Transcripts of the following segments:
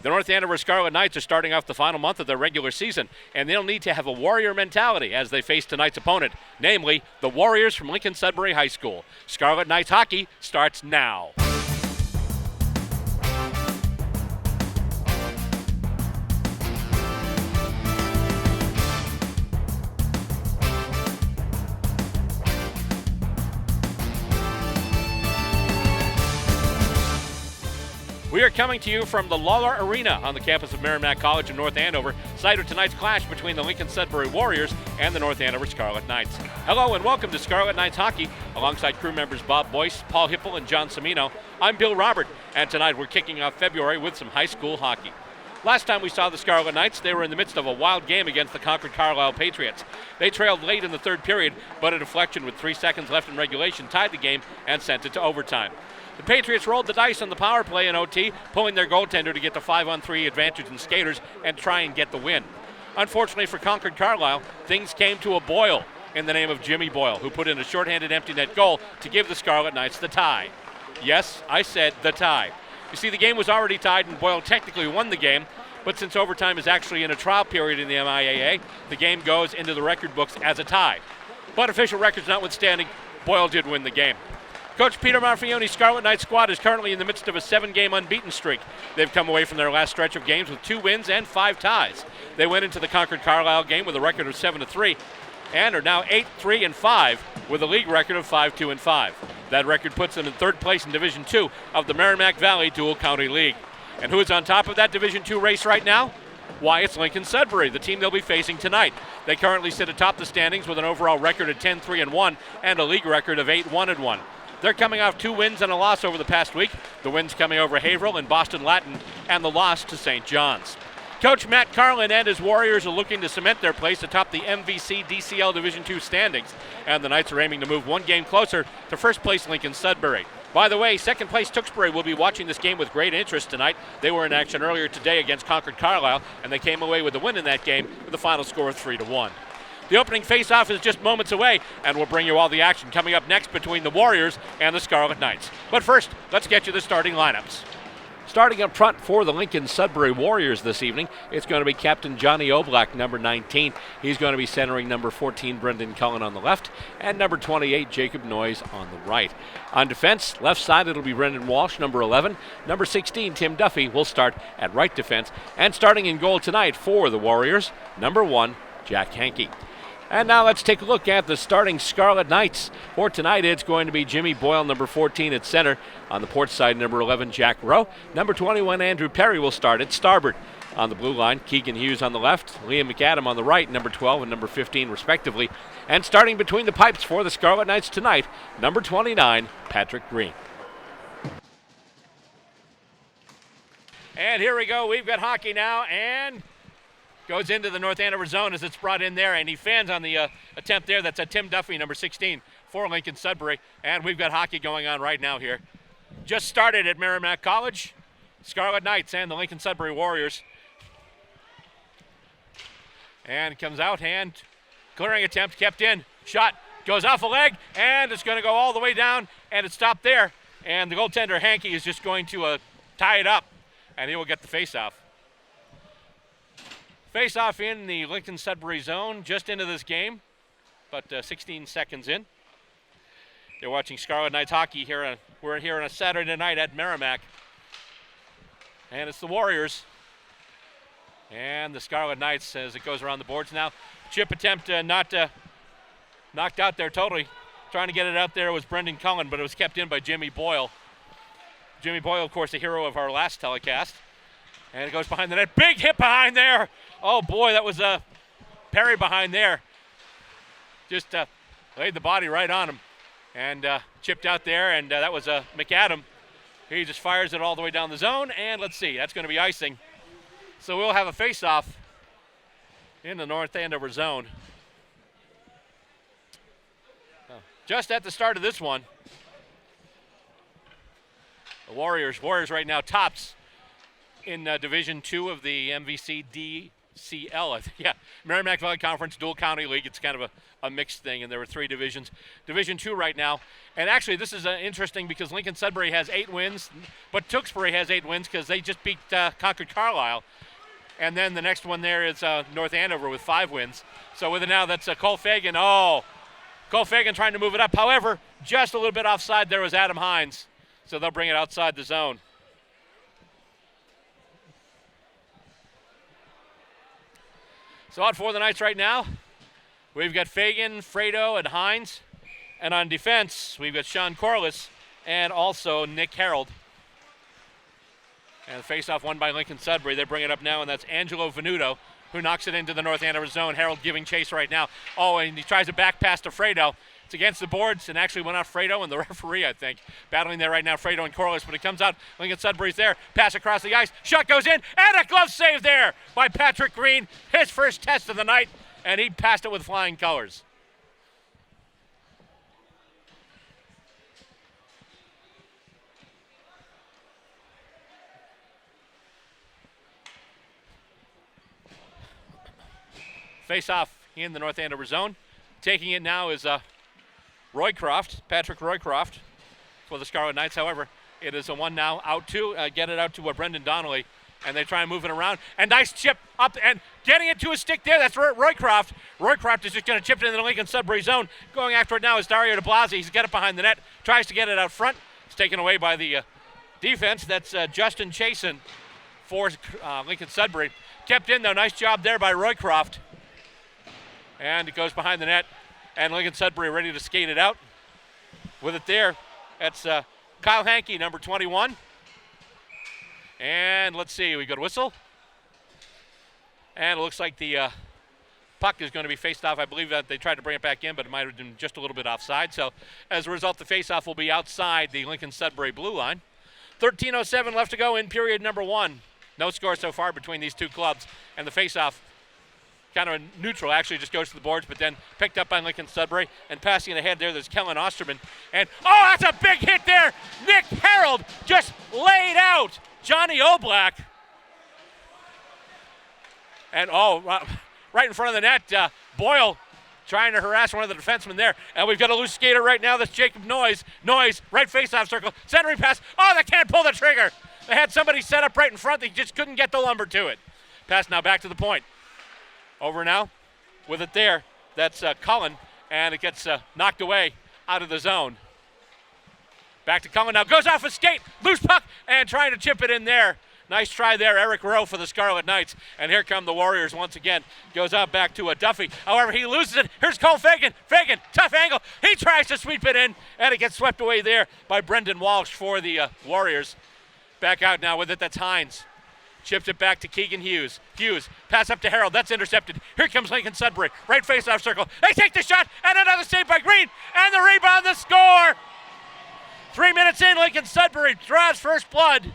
The North Andover Scarlet Knights are starting off the final month of their regular season, and they'll need to have a Warrior mentality as they face tonight's opponent, namely the Warriors from Lincoln-Sudbury High School. Scarlet Knights hockey starts now. We are coming to you from the Lawler Arena on the campus of Merrimack College in North Andover, site of tonight's clash between the Lincoln-Sudbury Warriors and the North Andover Scarlet Knights. Hello and welcome to Scarlet Knights Hockey. Alongside crew members Bob Boyce, Paul Hippel, and John Cimino, I'm Bill Robert, and tonight we're kicking off February with some high school hockey. Last time we saw the Scarlet Knights, they were in the midst of a wild game against the Concord Carlisle Patriots. They trailed late in the third period, but a deflection with 3 seconds left in regulation tied the game and sent it to overtime. The Patriots rolled the dice on the power play in OT, pulling their goaltender to get the 5-on-3 advantage in skaters and try and get the win. Unfortunately for Concord Carlisle, things came to a boil in the name of Jimmy Boyle, who put in a shorthanded empty net goal to give the Scarlet Knights the tie. Yes, I said the tie. You see, the game was already tied and Boyle technically won the game, but since overtime is actually in a trial period in the MIAA, the game goes into the record books as a tie. But official records notwithstanding, Boyle did win the game. Coach Peter Marfione's Scarlet Knights squad is currently in the midst of a 7-game unbeaten streak. They've come away from their last stretch of games with 2 wins and 5 ties. They went into the Concord Carlisle game with a record of 7-3 and are now 8-3-5 with a league record of 5-2-5. That record puts them in 3rd place in Division II of the Merrimack Valley Dual County League. And who is on top of that Division II race right now? Why, it's Lincoln-Sudbury, the team they'll be facing tonight. They currently sit atop the standings with an overall record of 10-3-1 and a league record of 8-1-1. They're coming off 2 wins and a loss over the past week. The wins coming over Haverhill and Boston Latin, and the loss to St. John's. Coach Matt Carlin and his Warriors are looking to cement their place atop the MVC DCL Division II standings, and the Knights are aiming to move 1 game closer to first place Lincoln-Sudbury. By the way, 2nd place Tewksbury will be watching this game with great interest tonight. They were in action earlier today against Concord Carlisle, and they came away with a win in that game with a final score of 3-1. The opening face-off is just moments away, and we'll bring you all the action coming up next between the Warriors and the Scarlet Knights. But first, let's get you the starting lineups. Starting up front for the Lincoln-Sudbury Warriors this evening, it's going to be Captain Johnny Oblak, number 19. He's going to be centering number 14, Brendan Cullen, on the left, and number 28, Jacob Noyes, on the right. On defense, left side, it'll be Brendan Walsh, number 11. Number 16, Tim Duffy, will start at right defense. And starting in goal tonight for the Warriors, number 1, Jack Hankey. And now let's take a look at the starting Scarlet Knights. For tonight, it's going to be Jimmy Boyle, number 14, at center. On the port side, number 11, Jack Rowe. Number 21, Andrew Perry, will start at starboard. On the blue line, Keegan Hughes on the left, Liam McAdam on the right, number 12 and number 15, respectively. And starting between the pipes for the Scarlet Knights tonight, number 29, Patrick Green. And here we go. We've got hockey now, and goes into the North Andover zone as it's brought in there, and he fans on the attempt there. That's a Tim Duffy, number 16, for Lincoln-Sudbury. And we've got hockey going on right now here. Just started at Merrimack College. Scarlet Knights and the Lincoln-Sudbury Warriors. And comes out, hand clearing attempt, kept in. Shot goes off a leg, and it's going to go all the way down, and it stopped there. And the goaltender, Hankey, is just going to tie it up, and he will get the face-off. Face-off in the Lincoln-Sudbury zone, just into this game, but 16 seconds in. You're watching Scarlet Knights hockey here. We're here on a Saturday night at Merrimack. And it's the Warriors. And the Scarlet Knights as it goes around the boards now. Chip attempt not knocked out there totally. Trying to get it out there was Brendan Cullen, but it was kept in by Jimmy Boyle. Jimmy Boyle, of course, the hero of our last telecast. And it goes behind the net. Big hit behind there. Oh, boy, that was Perry behind there. Just laid the body right on him. And chipped out there, and that was McAdam. He just fires it all the way down the zone, and let's see, that's going to be icing. So we'll have a face-off in the North Andover zone. Just at the start of this one, the Warriors right now tops in Division II of the MVC CL, I think. Yeah, Merrimack Valley Conference Dual County League. It's kind of a mixed thing, and there were 3 divisions. Division 2 right now. And actually, this is interesting because Lincoln-Sudbury has 8 wins, but Tewksbury has 8 wins because they just beat Concord Carlisle. And then the next one there is North Andover with 5 wins. So with it now, that's Cole Fagan. Oh, Cole Fagan trying to move it up. However, just a little bit offside there was Adam Hines. So they'll bring it outside the zone. So out for the Knights right now, we've got Fagan, Fredo, and Hines. And on defense, we've got Sean Corliss and also Nick Harold. And the face-off won by Lincoln-Sudbury. They bring it up now, and that's Angelo Venuto, who knocks it into the North Andover zone. Harold giving chase right now. Oh, and he tries a back pass to Fredo. It's against the boards and actually went off Fredo and the referee, I think. Battling there right now, Fredo and Corliss, but it comes out. Lincoln-Sudbury's there. Pass across the ice. Shot goes in, and a glove save there by Patrick Green. His first test of the night, and he passed it with flying colors. Face-off in the North Andover zone. Taking it now is Roycroft, Patrick Roycroft for the Scarlet Knights. However, it is a 1 now, out 2. Get it out to Brendan Donnelly, and they try and move it around. And nice chip up and getting it to a stick there. That's Roycroft. Roycroft is just going to chip it into the Lincoln-Sudbury zone. Going after it now is Dario de Blasi. He's got it behind the net. Tries to get it out front. It's taken away by the defense. That's Justin Chasen for Lincoln-Sudbury. Kept in, though. Nice job there by Roycroft. And it goes behind the net. And Lincoln-Sudbury ready to skate it out. With it there, that's Kyle Hankey, number 21. And let's see, we got a whistle. And it looks like the puck is going to be faced off. I believe that they tried to bring it back in, but it might have been just a little bit offside. So as a result, the face-off will be outside the Lincoln-Sudbury blue line. 13:07 left to go in period number 1. No score so far between these two clubs. And the face-off, kind of neutral, actually just goes to the boards, but then picked up by Lincoln-Sudbury and passing it ahead there. There's Kellen Osterman. And, oh, that's a big hit there. Nick Harold just laid out Johnny Oblak. And, oh, right in front of the net, Boyle trying to harass one of the defensemen there. And we've got a loose skater right now. That's Jacob Noyes. Noyes, right face-off circle. Centering pass. Oh, they can't pull the trigger. They had somebody set up right in front. They just couldn't get the lumber to it. Pass now back to the point. Over now, with it there, that's Cullen, and it gets knocked away out of the zone. Back to Cullen now, goes off a skate, loose puck, and trying to chip it in there. Nice try there, Eric Rowe for the Scarlet Knights. And here come the Warriors once again. Goes out back to Duffy. However, he loses it. Here's Cole Fagan. Fagan, tough angle. He tries to sweep it in, and it gets swept away there by Brendan Walsh for the Warriors. Back out now with it, that's Hines. Chips it back to Keegan Hughes. Hughes, pass up to Harold. That's intercepted. Here comes Lincoln-Sudbury. Right face-off circle. They take the shot, and another save by Green. And the rebound, the score. 3 minutes in, Lincoln-Sudbury draws first blood.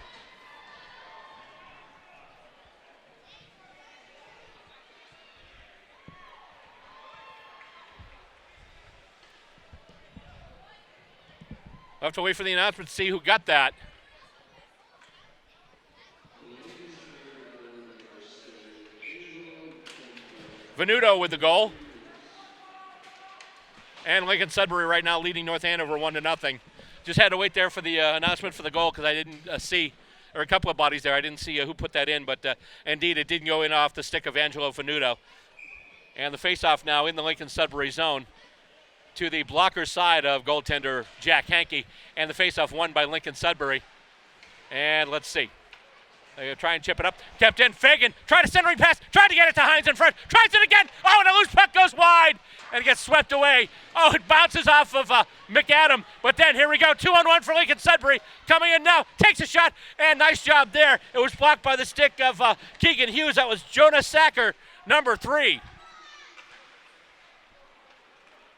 We'll have to wait for the announcement to see who got that. Venuto with the goal. And Lincoln-Sudbury right now leading North Andover 1-0. Just had to wait there for the announcement for the goal because I didn't see, or a couple of bodies there. I didn't see who put that in, but indeed it didn't go in off the stick of Angelo Venuto. And the face-off now in the Lincoln-Sudbury zone to the blocker side of goaltender Jack Hankey. And the face-off won by Lincoln-Sudbury. And let's see. They try and chip it up. Kept in. Fagan tried a centering pass. Tried to get it to Hines in front. Tries it again. Oh, and a loose puck goes wide. And it gets swept away. Oh, it bounces off of McAdam. But then here we go. 2-on-1 for Lincoln-Sudbury. Coming in now. Takes a shot. And nice job there. It was blocked by the stick of Keegan Hughes. That was Jonas Sacker, number 3.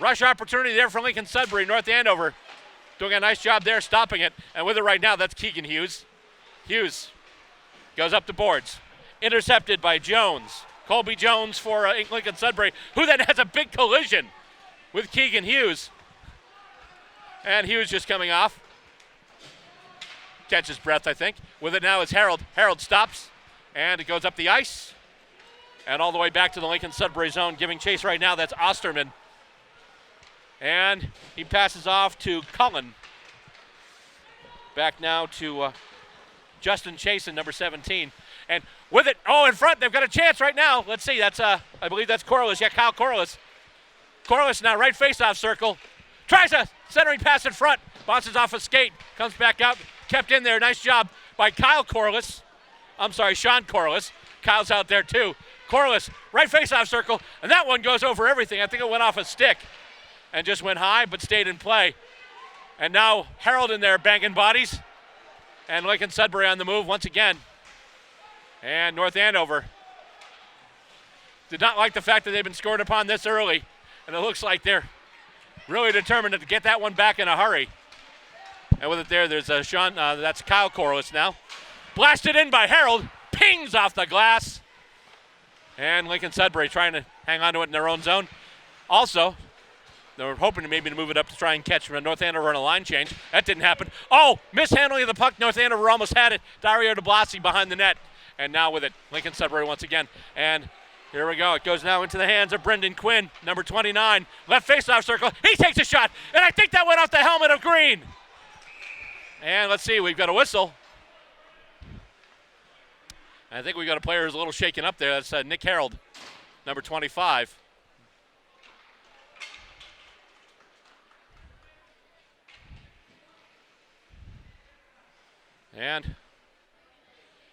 Rush opportunity there for Lincoln-Sudbury. North Andover doing a nice job there stopping it. And with it right now, that's Keegan Hughes. Hughes goes up the boards. Intercepted by Jones. Colby Jones for Lincoln-Sudbury, who then has a big collision with Keegan Hughes. And Hughes just coming off. Catches breath, I think. With it now is Harold. Harold stops, and it goes up the ice. And all the way back to the Lincoln-Sudbury zone, giving chase right now, that's Osterman. And he passes off to Cullen. Back now to Justin Chasen, number 17. And with it, in front, they've got a chance right now. Let's see, that's, I believe that's Corliss. Yeah, Kyle Corliss. Corliss now, right face-off circle. Tries a centering pass in front. Bounces off a skate. Comes back out. Kept in there. Nice job by Kyle Corliss. I'm sorry, Sean Corliss. Kyle's out there too. Corliss, right face-off circle. And that one goes over everything. I think it went off a stick and just went high but stayed in play. And now Harold in there banging bodies. And Lincoln-Sudbury on the move once again. And North Andover did not like the fact that they've been scored upon this early. And it looks like they're really determined to get that one back in a hurry. And with it there's a Sean, that's Kyle Corliss now. Blasted in by Harold, pings off the glass. And Lincoln-Sudbury trying to hang on to it in their own zone. Also, they were hoping to maybe move it up to try and catch North Andover on a line change. That didn't happen. Mishandling of the puck. North Andover almost had it. Dario de Blasi behind the net. And now with it, Lincoln-Sudbury once again. And here we go. It goes now into the hands of Brendan Quinn, number 29. Left face-off circle. He takes a shot, and I think that went off the helmet of Green. And let's see, we've got a whistle. I think we've got a player who's a little shaken up there. That's Nick Harold, number 25. And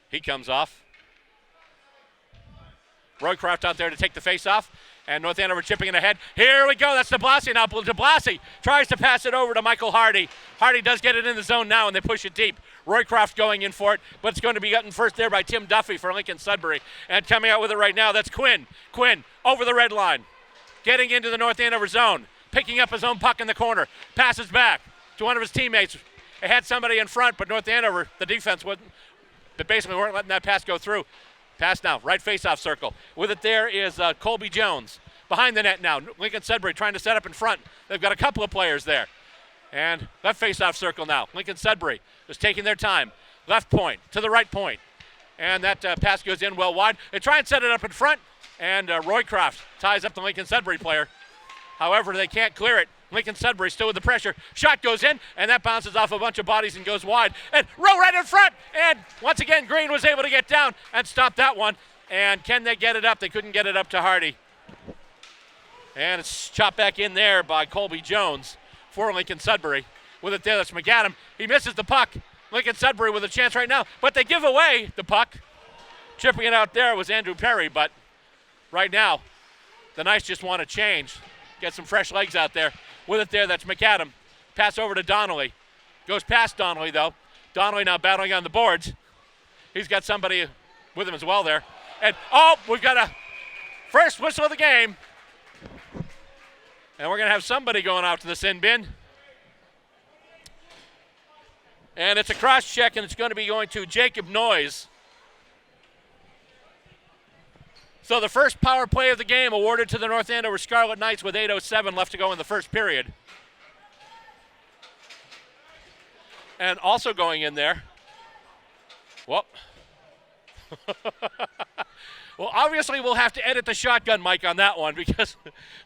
he comes off. Roycroft out there to take the face-off, and North Andover chipping it ahead. Here we go, that's de Blasi now. De Blasi tries to pass it over to Michael Hardy. Hardy does get it in the zone now, and they push it deep. Roycroft going in for it, but it's going to be gotten first there by Tim Duffy for Lincoln-Sudbury. And coming out with it right now, that's Quinn. Quinn over the red line, getting into the North Andover zone, picking up his own puck in the corner, passes back to one of his teammates. It had somebody in front, but North Andover, the defense wasn't, but basically weren't letting that pass go through. Pass now, right face-off circle. With it there is Colby Jones. Behind the net now, Lincoln-Sudbury trying to set up in front. They've got a couple of players there. And left face-off circle now. Lincoln-Sudbury just taking their time. Left point to the right point. And that pass goes in well wide. They try and set it up in front, and Roycroft ties up the Lincoln-Sudbury player. However, they can't clear it. Lincoln-Sudbury still with the pressure. Shot goes in, and that bounces off a bunch of bodies and goes wide. And Rowe right in front, and once again, Green was able to get down and stop that one. And can they get it up? They couldn't get it up to Hardy. And it's chopped back in there by Colby Jones for Lincoln-Sudbury. With it there, that's McAdam. He misses the puck. Lincoln-Sudbury with a chance right now, but they give away the puck. Chipping it out there was Andrew Perry, but right now, the Knights just want to change. Get some fresh legs out there. With it there, that's McAdam. Pass over to Donnelly. Goes past Donnelly, though. Donnelly now battling on the boards. He's got somebody with him as well there. And, we've got a first whistle of the game. And we're going to have somebody going out to the sin bin. And it's a cross check, and it's going to be going to Jacob Noyes. So the first power play of the game awarded to the North Andover Scarlet Knights with 8:07 left to go in the first period. And also going in there, well, obviously we'll have to edit the shotgun mic on that one because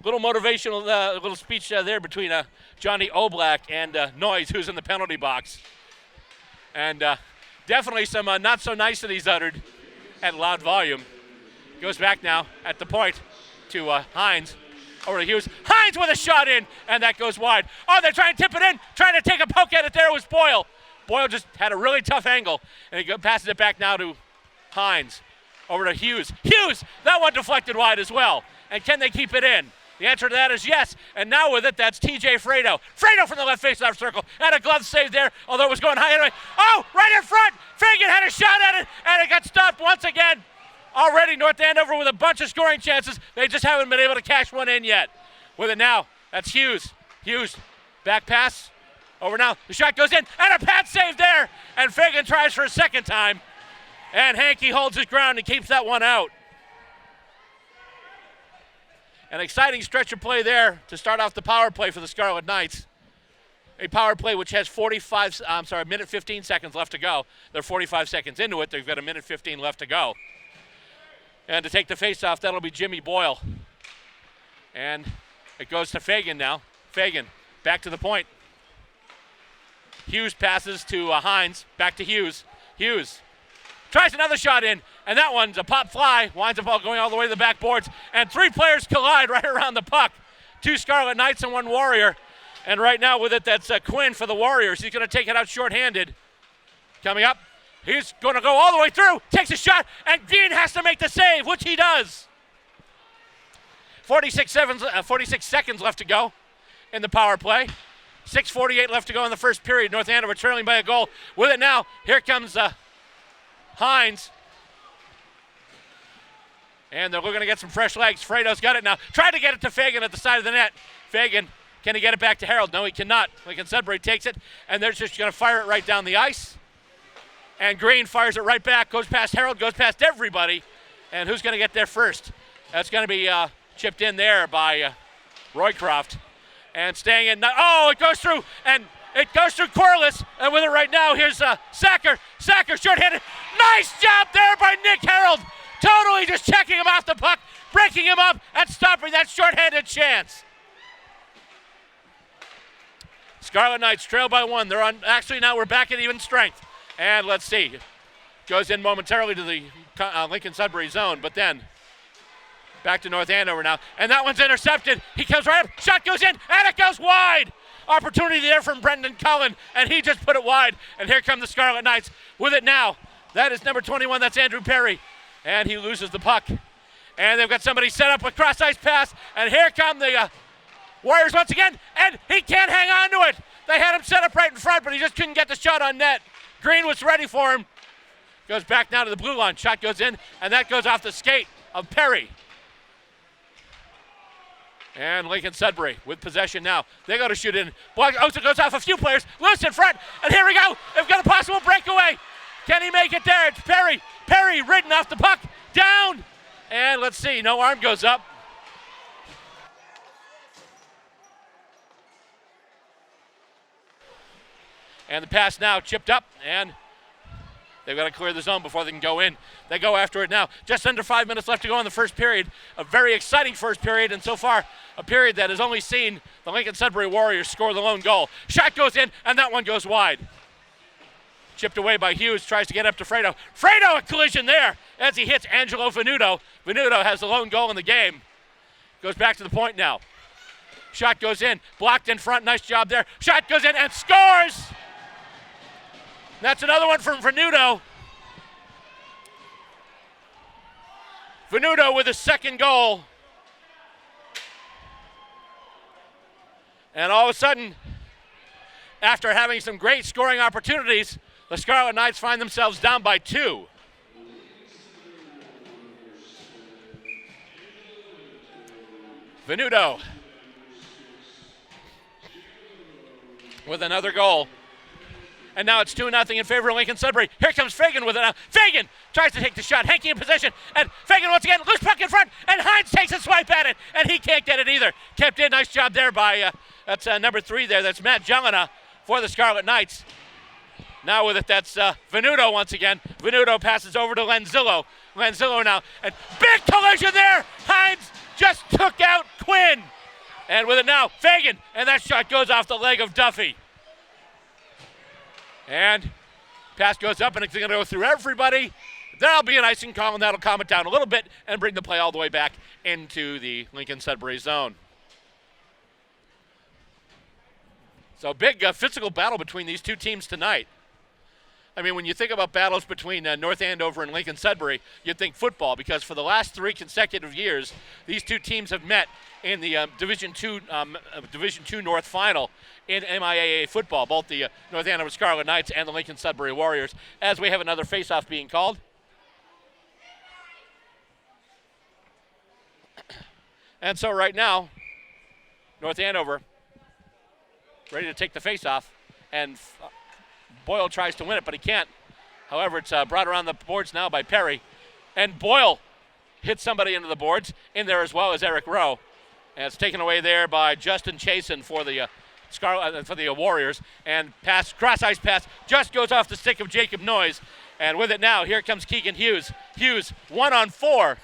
little motivational little speech there between Johnny Oblak and Noyes, who's in the penalty box. And definitely some not so niceties uttered at loud volume. Goes back now at the point to Hines. Over to Hughes. Hines with a shot in, and that goes wide. They're trying to tip it in. Trying to take a poke at it there was Boyle. Boyle just had a really tough angle, and he passes it back now to Hines. Over to Hughes. Hughes! That one deflected wide as well. And can they keep it in? The answer to that is yes. And now with it, that's TJ Fredo. Fredo from the left face-off circle. And a glove save there, although it was going high anyway. Right in front! Fagan had a shot at it, and it got stopped once again. Already North Andover with a bunch of scoring chances. They just haven't been able to cash one in yet. With it now, that's Hughes. Hughes, back pass. Over now, the shot goes in, and a pad save there. And Fagan tries for a second time. And Hankey holds his ground and keeps that one out. An exciting stretch of play there to start off the power play for the Scarlet Knights. A power play which has a minute 15 seconds left to go. They're 45 seconds into it. They've got a minute 15 left to go. And to take the face-off, that'll be Jimmy Boyle. And it goes to Fagan now. Fagan, back to the point. Hughes passes to Hines, back to Hughes. Hughes tries another shot in, and that one's a pop fly. Winds up all going all the way to the backboards, and three players collide right around the puck. Two Scarlet Knights and one Warrior. And right now with it, that's Quinn for the Warriors. He's going to take it out shorthanded. Coming up, he's going to go all the way through, takes a shot, and Dean has to make the save, which he does. 46 seconds left to go in the power play. 6:48 left to go in the first period. North Andover trailing by a goal. With it now, here comes Hines. And they're looking to get some fresh legs. Fredo's got it now. Tried to get it to Fagan at the side of the net. Fagan, can he get it back to Harold? No, he cannot. Lincoln-Sudbury takes it, and they're just going to fire it right down the ice. And Green fires it right back, goes past Harold, goes past everybody. And who's going to get there first? That's going to be chipped in there by Roycroft. And staying in. Oh, it goes through, and it goes through Corliss. And with it right now, here's Sacker. Sacker, short-handed. Nice job there by Nick Harold. Totally just checking him off the puck, breaking him up, and stopping that short-handed chance. Scarlet Knights trail by one. They're on. Actually, now we're back at even strength. And let's see. Goes in momentarily to the Lincoln-Sudbury zone, but then back to North Andover now. And that one's intercepted. He comes right up. Shot goes in, and it goes wide. Opportunity there from Brendan Cullen, and he just put it wide. And here come the Scarlet Knights with it now. That is number 21. That's Andrew Perry. And he loses the puck. And they've got somebody set up a cross-ice pass. And here come the Warriors once again. And he can't hang on to it. They had him set up right in front, but he just couldn't get the shot on net. Green was ready for him. Goes back now to the blue line. Shot goes in, and that goes off the skate of Perry. And Lincoln-Sudbury with possession now. They go to shoot in. Also goes off a few players. Loose in front. And here we go. They've got a possible breakaway. Can he make it there? It's Perry. Perry ridden off the puck. Down. And let's see. No arm goes up. And the pass now chipped up. And they've got to clear the zone before they can go in. They go after it now. Just under 5 minutes left to go in the first period. A very exciting first period, and so far a period that has only seen the Lincoln-Sudbury Warriors score the lone goal. Shot goes in, and that one goes wide. Chipped away by Hughes, tries to get up to Fredo. Fredo, a collision there as he hits Angelo Venuto. Venuto has the lone goal in the game. Goes back to the point now. Shot goes in, blocked in front, nice job there. Shot goes in and scores! That's another one from Venuto. Venuto with his second goal. And all of a sudden, after having some great scoring opportunities, the Scarlet Knights find themselves down by 2. Venuto with another goal. And now it's 2-0 in favor of Lincoln-Sudbury. Here comes Fagan with it now. Fagan tries to take the shot. Henke in position. And Fagan once again, loose puck in front. And Hines takes a swipe at it. And he can't get it either. Kept in. Nice job there by, that's number 3 there. That's Matt Jelena for the Scarlet Knights. Now with it, that's Venuto once again. Venuto passes over to Lenzillo. Lenzillo now. And big collision there. Hines just took out Quinn. And with it now, Fagan. And that shot goes off the leg of Duffy. And pass goes up, and it's going to go through everybody. That'll be an icing call, and that'll calm it down a little bit and bring the play all the way back into the Lincoln-Sudbury zone. So big physical battle between these two teams tonight. I mean, when you think about battles between North Andover and Lincoln-Sudbury, you'd think football, because for the last 3 consecutive years, these two teams have met in the Division II North Final in MIAA football, both the North Andover Scarlet Knights and the Lincoln-Sudbury Warriors, as we have another face-off being called. And so right now, North Andover ready to take the face-off, and Boyle tries to win it, but he can't. However, it's brought around the boards now by Perry. And Boyle hits somebody into the boards, in there as well as Eric Rowe. And it's taken away there by Justin Chasen for the Warriors. And cross-ice pass just goes off the stick of Jacob Noyes. And with it now, here comes Keegan Hughes. Hughes, 1-on-4.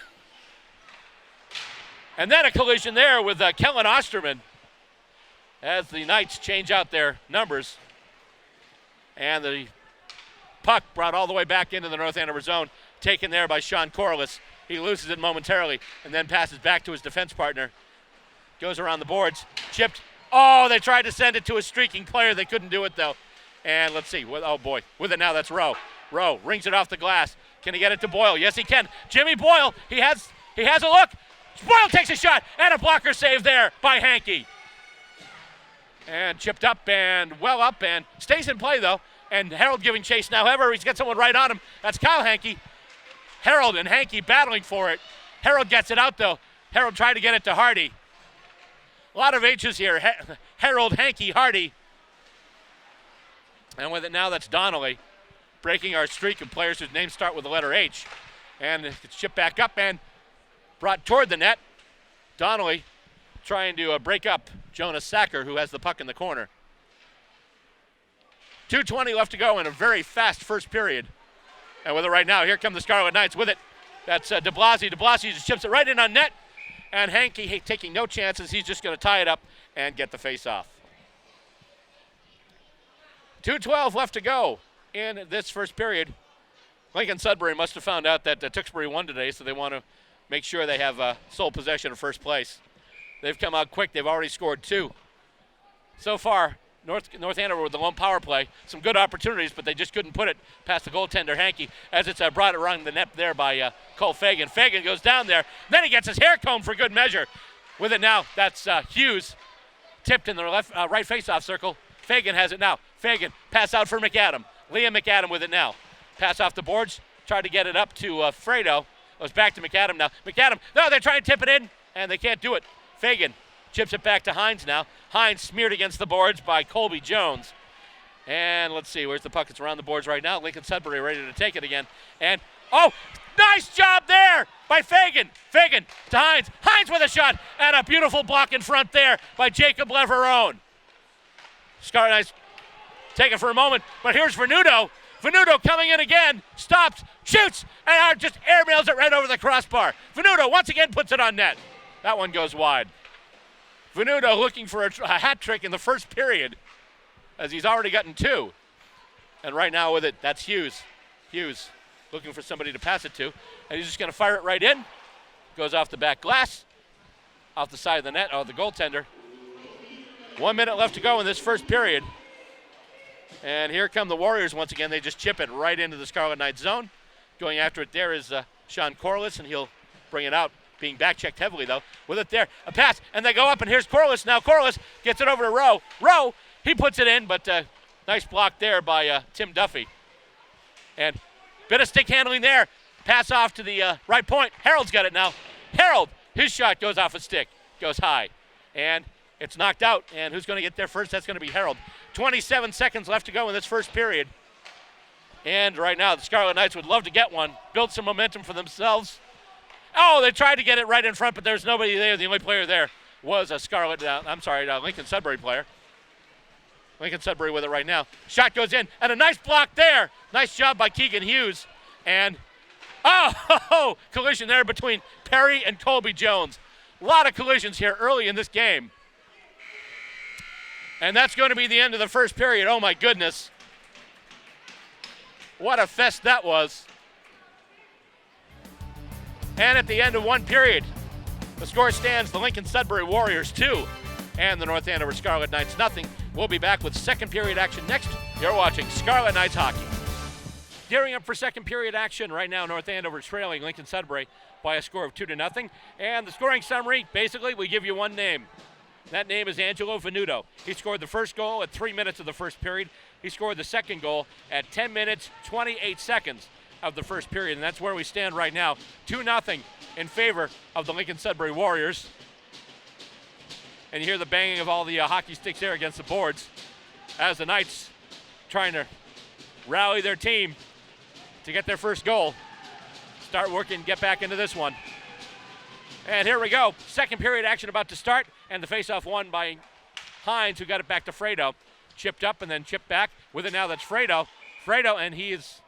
And then a collision there with Kellen Osterman as the Knights change out their numbers. And the puck brought all the way back into the North Andover zone, taken there by Sean Corliss. He loses it momentarily and then passes back to his defense partner. Goes around the boards, chipped. Oh, they tried to send it to a streaking player. They couldn't do it, though. And let's see. Oh, boy. With it now, that's Rowe. Rowe rings it off the glass. Can he get it to Boyle? Yes, he can. Jimmy Boyle, he has a look. Boyle takes a shot, and a blocker save there by Hankey. And chipped up and well up and stays in play, though. And Harold giving chase now. However, he's got someone right on him. That's Kyle Hankey. Harold and Hankey battling for it. Harold gets it out, though. Harold tried to get it to Hardy. A lot of H's here. Harold, Hankey, Hardy. And with it now, that's Donnelly, breaking our streak of players whose names start with the letter H. And it's chipped back up and brought toward the net. Donnelly trying to break up Jonas Sacker, who has the puck in the corner. 2:20 left to go in a very fast first period. And with it right now, here come the Scarlet Knights with it. That's De Blasi. De Blasi just chips it right in on net. And Hankey taking no chances. He's just going to tie it up and get the face-off. 2:12 left to go in this first period. Lincoln-Sudbury must have found out that Tewksbury won today, so they want to make sure they have sole possession of first place. They've come out quick. They've already scored 2. So far, North Andover with the lone power play. Some good opportunities, but they just couldn't put it past the goaltender, Hankey, as it's brought around the net there by Cole Fagan. Fagan goes down there. Then he gets his hair combed for good measure. With it now, that's Hughes. Tipped in the right face-off circle. Fagan has it now. Fagan, pass out for McAdam. Liam McAdam with it now. Pass off the boards. Tried to get it up to Fredo. Goes back to McAdam now. McAdam, no, they're trying to tip it in, and they can't do it. Fagan chips it back to Hines now. Hines smeared against the boards by Colby Jones. And let's see, where's the puck? It's around the boards right now. Lincoln-Sudbury ready to take it again. And, oh, nice job there by Fagan. Fagan to Hines. Hines with a shot. And a beautiful block in front there by Jacob Leverone. Scarlet Knights take it for a moment, but here's Venuto. Venuto coming in again, stops, shoots, and just airmails it right over the crossbar. Venuto once again puts it on net. That one goes wide. Venuto looking for a hat trick in the first period, as he's already gotten 2. And right now with it, that's Hughes. Hughes looking for somebody to pass it to, and he's just going to fire it right in. Goes off the back glass, off the side of the net, the goaltender. 1 minute left to go in this first period. And here come the Warriors once again. They just chip it right into the Scarlet Knights zone. Going after it there is Sean Corliss, and he'll bring it out. Being back-checked heavily, though. With it there, a pass, and they go up, and here's Corliss. Now Corliss gets it over to Rowe. Rowe, he puts it in, but nice block there by Tim Duffy. And bit of stick handling there. Pass off to the right point. Harold's got it now. Harold, his shot goes off a stick, goes high. And it's knocked out, and who's going to get there first? That's going to be Harold. 27 seconds left to go in this first period. And right now, the Scarlet Knights would love to get one, build some momentum for themselves. Oh, they tried to get it right in front, but there's nobody there. The only player there was a Lincoln-Sudbury player. Lincoln-Sudbury with it right now. Shot goes in, and a nice block there. Nice job by Keegan Hughes. And, collision there between Perry and Colby Jones. A lot of collisions here early in this game. And that's going to be the end of the first period. Oh, my goodness. What a fest that was. And at the end of one period, the score stands the Lincoln-Sudbury Warriors 2 and the North Andover Scarlet Knights 0. We'll be back with second period action next. You're watching Scarlet Knights hockey. Gearing up for second period action right now, North Andover trailing Lincoln-Sudbury by a score of 2-0. And the scoring summary, basically, we give you one name. That name is Angelo Venuto. He scored the first goal at 3 minutes of the first period. He scored the second goal at 10 minutes, 28 seconds of the first period, and that's where we stand right now. 2-0 in favor of the Lincoln-Sudbury Warriors. And you hear the banging of all the hockey sticks there against the boards as the Knights trying to rally their team to get their first goal. Start working, get back into this one. And here we go. Second period action about to start, and the faceoff won by Hines, who got it back to Fredo. Chipped up and then chipped back. With it now, that's Fredo. Fredo, and he is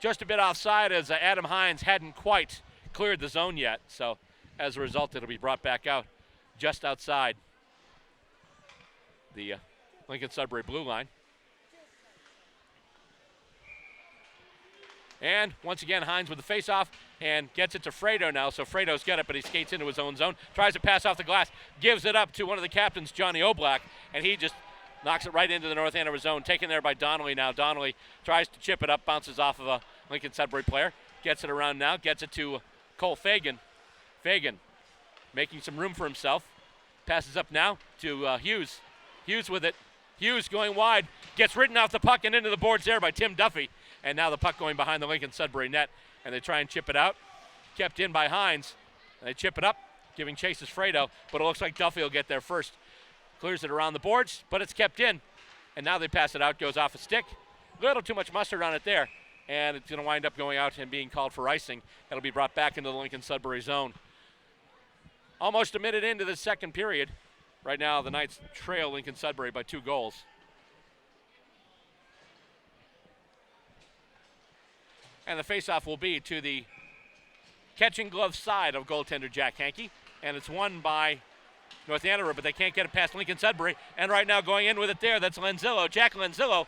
just a bit offside as Adam Hines hadn't quite cleared the zone yet. So As a result, it'll be brought back out just outside the Lincoln-Sudbury blue line. And once again, Hines with the face-off and gets it to Fredo now. So Fredo's got it, but he skates into his own zone. Tries to pass off the glass, gives it up to one of the captains, Johnny Oblak, and he just knocks it right into the North Andover zone. Taken there by Donnelly now. Donnelly tries to chip it up, bounces off of a Lincoln-Sudbury player. Gets it around now, gets it to Cole Fagan. Fagan making some room for himself. Passes up now to Hughes. Hughes with it. Hughes going wide. Gets ridden off the puck and into the boards there by Tim Duffy. And now the puck going behind the Lincoln-Sudbury net. And they try and chip it out. Kept in by Hines. And they chip it up, giving chase to Fredo. But it looks like Duffy will get there first. Clears it around the boards, but it's kept in. And now they pass it out, goes off a stick. A little too much mustard on it there. And it's going to wind up going out and being called for icing. It'll be brought back into the Lincoln-Sudbury zone. Almost a minute into the second period. Right now, the Knights trail Lincoln-Sudbury by 2 goals. And the faceoff will be to the catching glove side of goaltender Jack Hankey. And it's won by North Andover, but they can't get it past Lincoln-Sudbury. And right now going in with it there, that's Lenzillo. Jack Lenzillo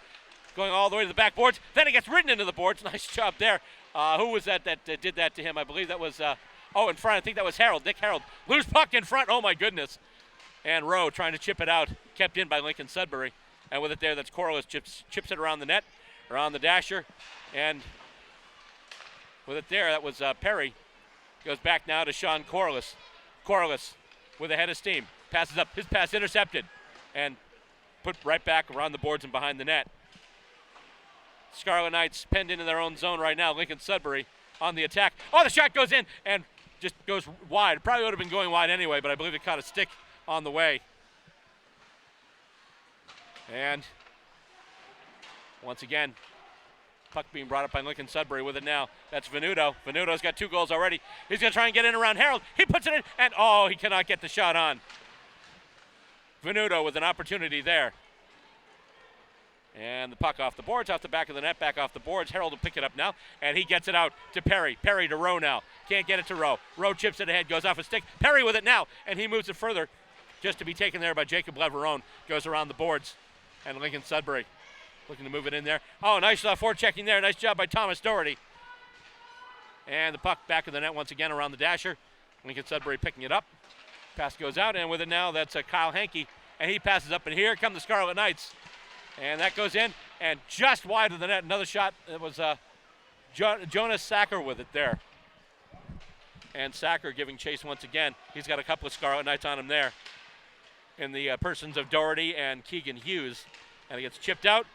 going all the way to the back boards. Then it gets ridden into the boards. Nice job there. Who was that did that to him? I believe that was, in front. I think that was Harold, Nick Harold. Loose puck in front. Oh, my goodness. And Rowe trying to chip it out. Kept in by Lincoln-Sudbury. And with it there, that's Corliss. Chips it around the net, around the dasher. And with it there, that was Perry. Goes back now to Sean Corliss. Corliss with a head of steam. Passes up. His pass intercepted. And put right back around the boards and behind the net. Scarlet Knights penned into their own zone right now. Lincoln-Sudbury on the attack. Oh, the shot goes in and just goes wide. It probably would have been going wide anyway, but I believe it caught a stick on the way. And once again, puck being brought up by Lincoln-Sudbury with it now. That's Venuto. Venuto's got 2 goals already. He's going to try and get in around Harold. He puts it in, and he cannot get the shot on. Venuto with an opportunity there. And the puck off the boards, off the back of the net, back off the boards. Harold will pick it up now, and he gets it out to Perry. Perry to Rowe now. Can't get it to Rowe. Rowe chips it ahead, goes off a stick. Perry with it now, and he moves it further, just to be taken there by Jacob Leverone. Goes around the boards, and Lincoln-Sudbury looking to move it in there. Oh, nice forechecking there. Nice job by Thomas Doherty. And the puck back of the net once again around the dasher. Lincoln-Sudbury picking it up. Pass goes out, and with it now, that's Kyle Hankey, and he passes up, and here come the Scarlet Knights. And that goes in, and just wide of the net. Another shot. It was Jonas Sacker with it there. And Sacker giving chase once again. He's got a couple of Scarlet Knights on him there in the persons of Doherty and Keegan Hughes. And it gets chipped out.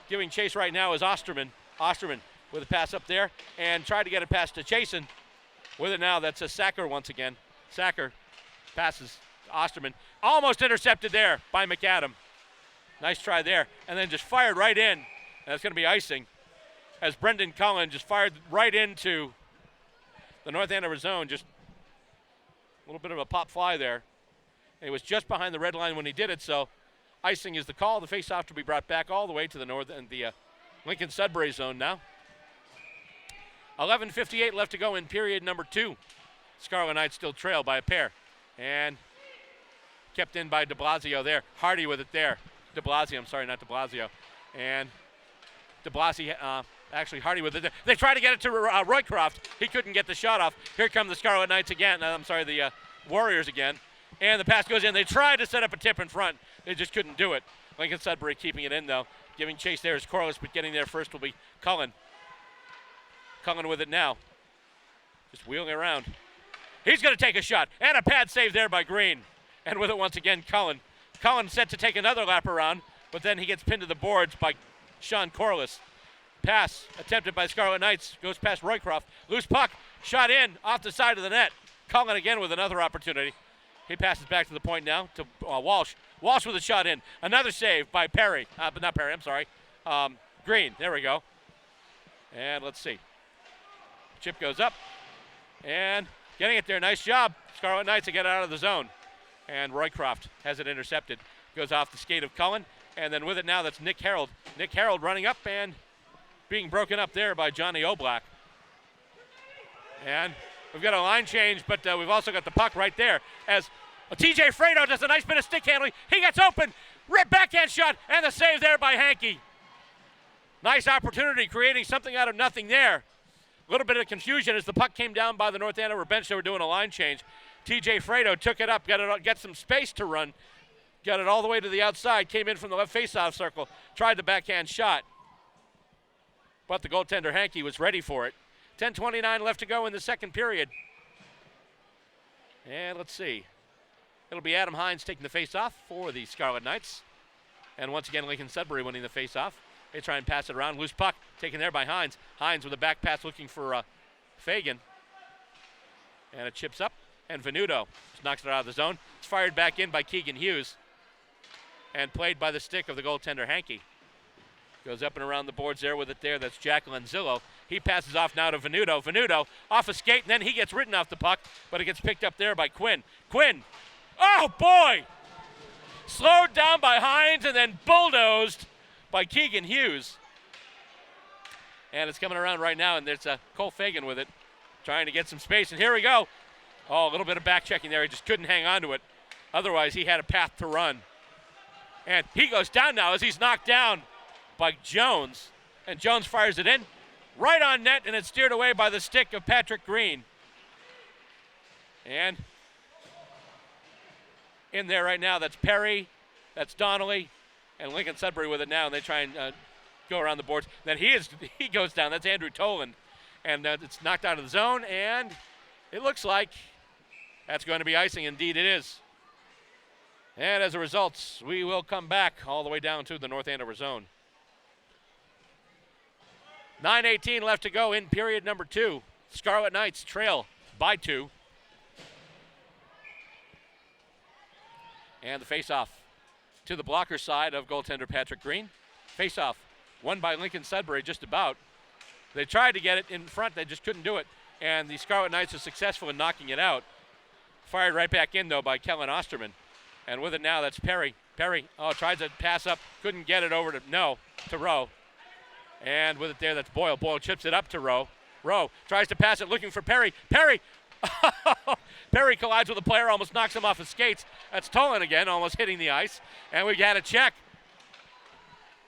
Giving chase right now is Osterman. Osterman with a pass up there and tried to get it past to Chasen. With it now, that's a Sacker once again. Sacker passes to Osterman. Almost intercepted there by McAdam. Nice try there, and then just fired right in. And that's going to be icing as Brendan Cullen just fired right into the North Andover zone. Just a little bit of a pop fly there. And he was just behind the red line when he did it, so icing is the call. The faceoff to be brought back all the way to the north and the Lincoln-Sudbury zone now. 11:58 left to go in period number 2. Scarlet Knights still trail by a pair. And kept in by de Blasio there. Hardy with it there. De Blasio, I'm sorry, not de Blasio. And de Blasio, actually Hardy with it there. They try to get it to Roycroft. He couldn't get the shot off. Here come the Scarlet Knights again. The Warriors again. And the pass goes in. They tried to set up a tip in front. They just couldn't do it. Lincoln-Sudbury keeping it in, though. Giving chase there is Corliss, but getting there first will be Cullen. Cullen with it now. Just wheeling around. He's going to take a shot. And a pad save there by Green. And with it once again, Cullen. Cullen set to take another lap around, but then he gets pinned to the boards by Sean Corliss. Pass attempted by Scarlet Knights. Goes past Roycroft. Loose puck. Shot in off the side of the net. Cullen again with another opportunity. He passes back to the point now to Walsh. Walsh with a shot in. Another save by Perry. But not Perry, I'm sorry. Green. There we go. And let's see. Chip goes up. And getting it there. Nice job. Scarlet Knights to get out of the zone. And Roycroft has it intercepted. Goes off the skate of Cullen. And then with it now, that's Nick Harold. Nick Harold running up and being broken up there by Johnny Oblak. And We've got a line change, but we've also got the puck right there as TJ Fredo does a nice bit of stick handling. He gets open, rip backhand shot, and the save there by Hankey. Nice opportunity, creating something out of nothing there. A little bit of confusion as the puck came down by the North Andover bench. They were doing a line change. TJ Fredo took it up, got some space to run, got it all the way to the outside, came in from the left faceoff circle, tried the backhand shot. But the goaltender Hankey was ready for it. 10:29 left to go in the second period. And let's see. It'll be Adam Hines taking the faceoff for the Scarlet Knights. And once again, Lincoln-Sudbury winning the faceoff. They try and pass it around. Loose puck taken there by Hines. Hines with a back pass looking for Fagan. And it chips up. And Venuto just knocks it out of the zone. It's fired back in by Keegan Hughes. And played by the stick of the goaltender Hankey. Goes up and around the boards there with it there. That's Jack Lanzillo. He passes off now to Venuto. Venuto off a skate, and then he gets ridden off the puck, but it gets picked up there by Quinn. Quinn, oh boy! Slowed down by Hines and then bulldozed by Keegan Hughes. And it's coming around right now, and there's Cole Fagan with it, trying to get some space. And here we go. Oh, a little bit of back checking there. He just couldn't hang on to it. Otherwise, he had a path to run. And he goes down now as he's knocked down by Jones. And Jones fires it in. Right on net, and it's steered away by the stick of Patrick Green. And in there right now, that's Perry, that's Donnelly, and Lincoln-Sudbury with it now, and they try and go around the boards. Then he goes down. That's Andrew Toland, and it's knocked out of the zone, and it looks like that's going to be icing. Indeed it is. And as a result, we will come back all the way down to the North Andover zone. 9:18 left to go in period number 2. Scarlet Knights trail by 2. And the face-off to the blocker side of goaltender Patrick Green. Face-off won by Lincoln-Sudbury just about. They tried to get it in front, they just couldn't do it. And the Scarlet Knights are successful in knocking it out. Fired right back in, though, by Kellen Osterman. And with it now, that's Perry. Perry, tries to pass up, couldn't get it over to Rowe. And with it there, that's Boyle. Boyle chips it up to Rowe. Rowe tries to pass it, looking for Perry. Perry! Perry collides with a player, almost knocks him off his skates. That's Tolan again, almost hitting the ice. And we got a check.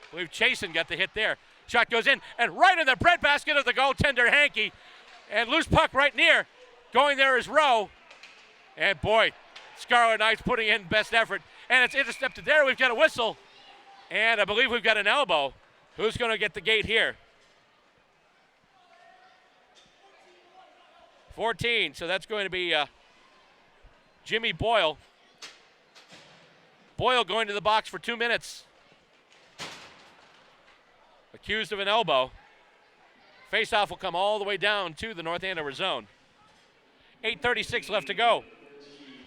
I believe Chasen got the hit there. Shot goes in, and right in the breadbasket of the goaltender Hankey. And loose puck right near. Going there is Rowe. And boy, Scarlet Knights putting in best effort. And it's intercepted there. We've got a whistle. And I believe we've got an elbow. Who's going to get the gate here? 14, so that's going to be Jimmy Boyle. Boyle going to the box for 2 minutes. Accused of an elbow. Faceoff will come all the way down to the North Andover zone. 8:36 left to go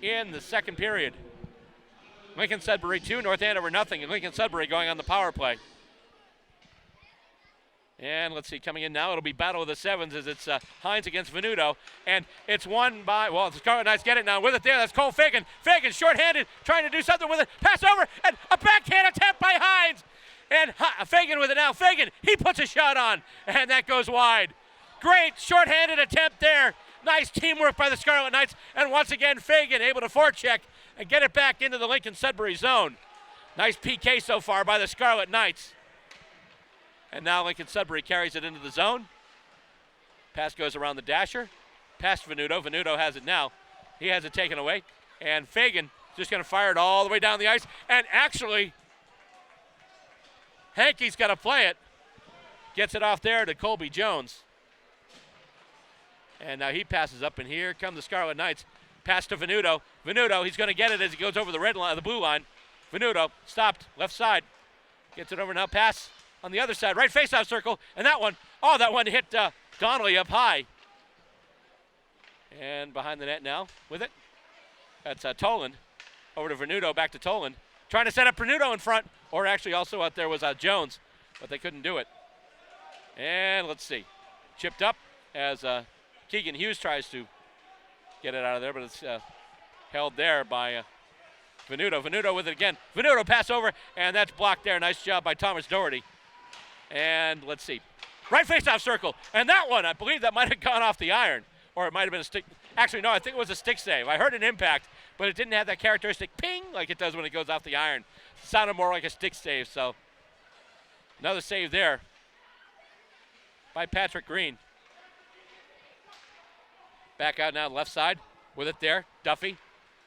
in the second period. Lincoln-Sudbury 2, North Andover nothing, and Lincoln-Sudbury going on the power play. And let's see, coming in now, it'll be Battle of the Sevens as it's Hines against Venuto. And it's won by, the Scarlet Knights get it now. With it there, that's Cole Fagan. Fagan shorthanded, trying to do something with it. Pass over, and a backhand attempt by Hines. And Fagan with it now. Fagan, he puts a shot on, and that goes wide. Great shorthanded attempt there. Nice teamwork by the Scarlet Knights. And once again, Fagan able to forecheck and get it back into the Lincoln-Sudbury zone. Nice PK so far by the Scarlet Knights. And now Lincoln-Sudbury carries it into the zone. Pass goes around the dasher. Past Venuto. Venuto has it now. He has it taken away. And Fagan just going to fire it all the way down the ice. And actually, Hankey's got to play it. Gets it off there to Colby Jones. And now he passes up, and here come the Scarlet Knights. Pass to Venuto. Venuto, he's going to get it as he goes over the red line, the blue line. Venuto stopped, left side. Gets it over now, pass on the other side, right face-off circle, and that one hit Donnelly up high. And behind the net now with it. That's Toland. Over to Venuto, back to Toland. Trying to set up Venuto in front, or actually also out there was Jones, but they couldn't do it. And let's see. Chipped up as Keegan Hughes tries to get it out of there, but it's held there by Venuto. Venuto with it again. Venuto pass over, and that's blocked there. Nice job by Thomas Doherty. And let's see. Right face-off circle. And that one, I believe that might have gone off the iron. or it might have been a stick. Actually, no, I think it was a stick save. I heard an impact, but it didn't have that characteristic ping like it does when it goes off the iron. It sounded more like a stick save, so another save there by Patrick Green. Back out now, left side with it there. Duffy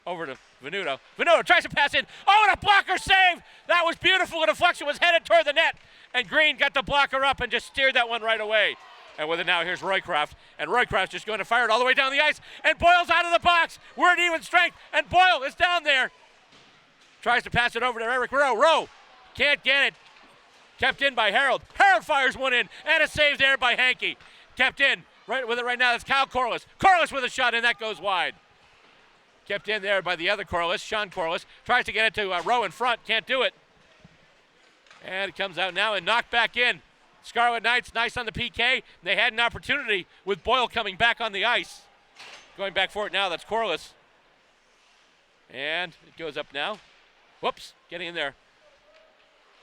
over to Venuto. Venuto tries to pass in. Oh, and a blocker save! That was beautiful. The deflection was headed toward the net, and Green got the blocker up and just steered that one right away. And with it now, here's Roycroft. And Roycroft's just going to fire it all the way down the ice. And Boyle's out of the box. We're at even strength. And Boyle is down there. Tries to pass it over to Eric Rowe. Rowe can't get it. Kept in by Harold. Harold fires one in. And a save there by Hankey. Kept in. Right with it right now, that's Kyle Corliss. Corliss with a shot, and that goes wide. Kept in there by the other Corliss, Sean Corliss. Tries to get it to Rowe in front. Can't do it. And it comes out now and knocked back in. Scarlet Knights, nice on the PK. They had an opportunity with Boyle coming back on the ice. Going back for it now, that's Corliss. And it goes up now. Whoops, getting in there.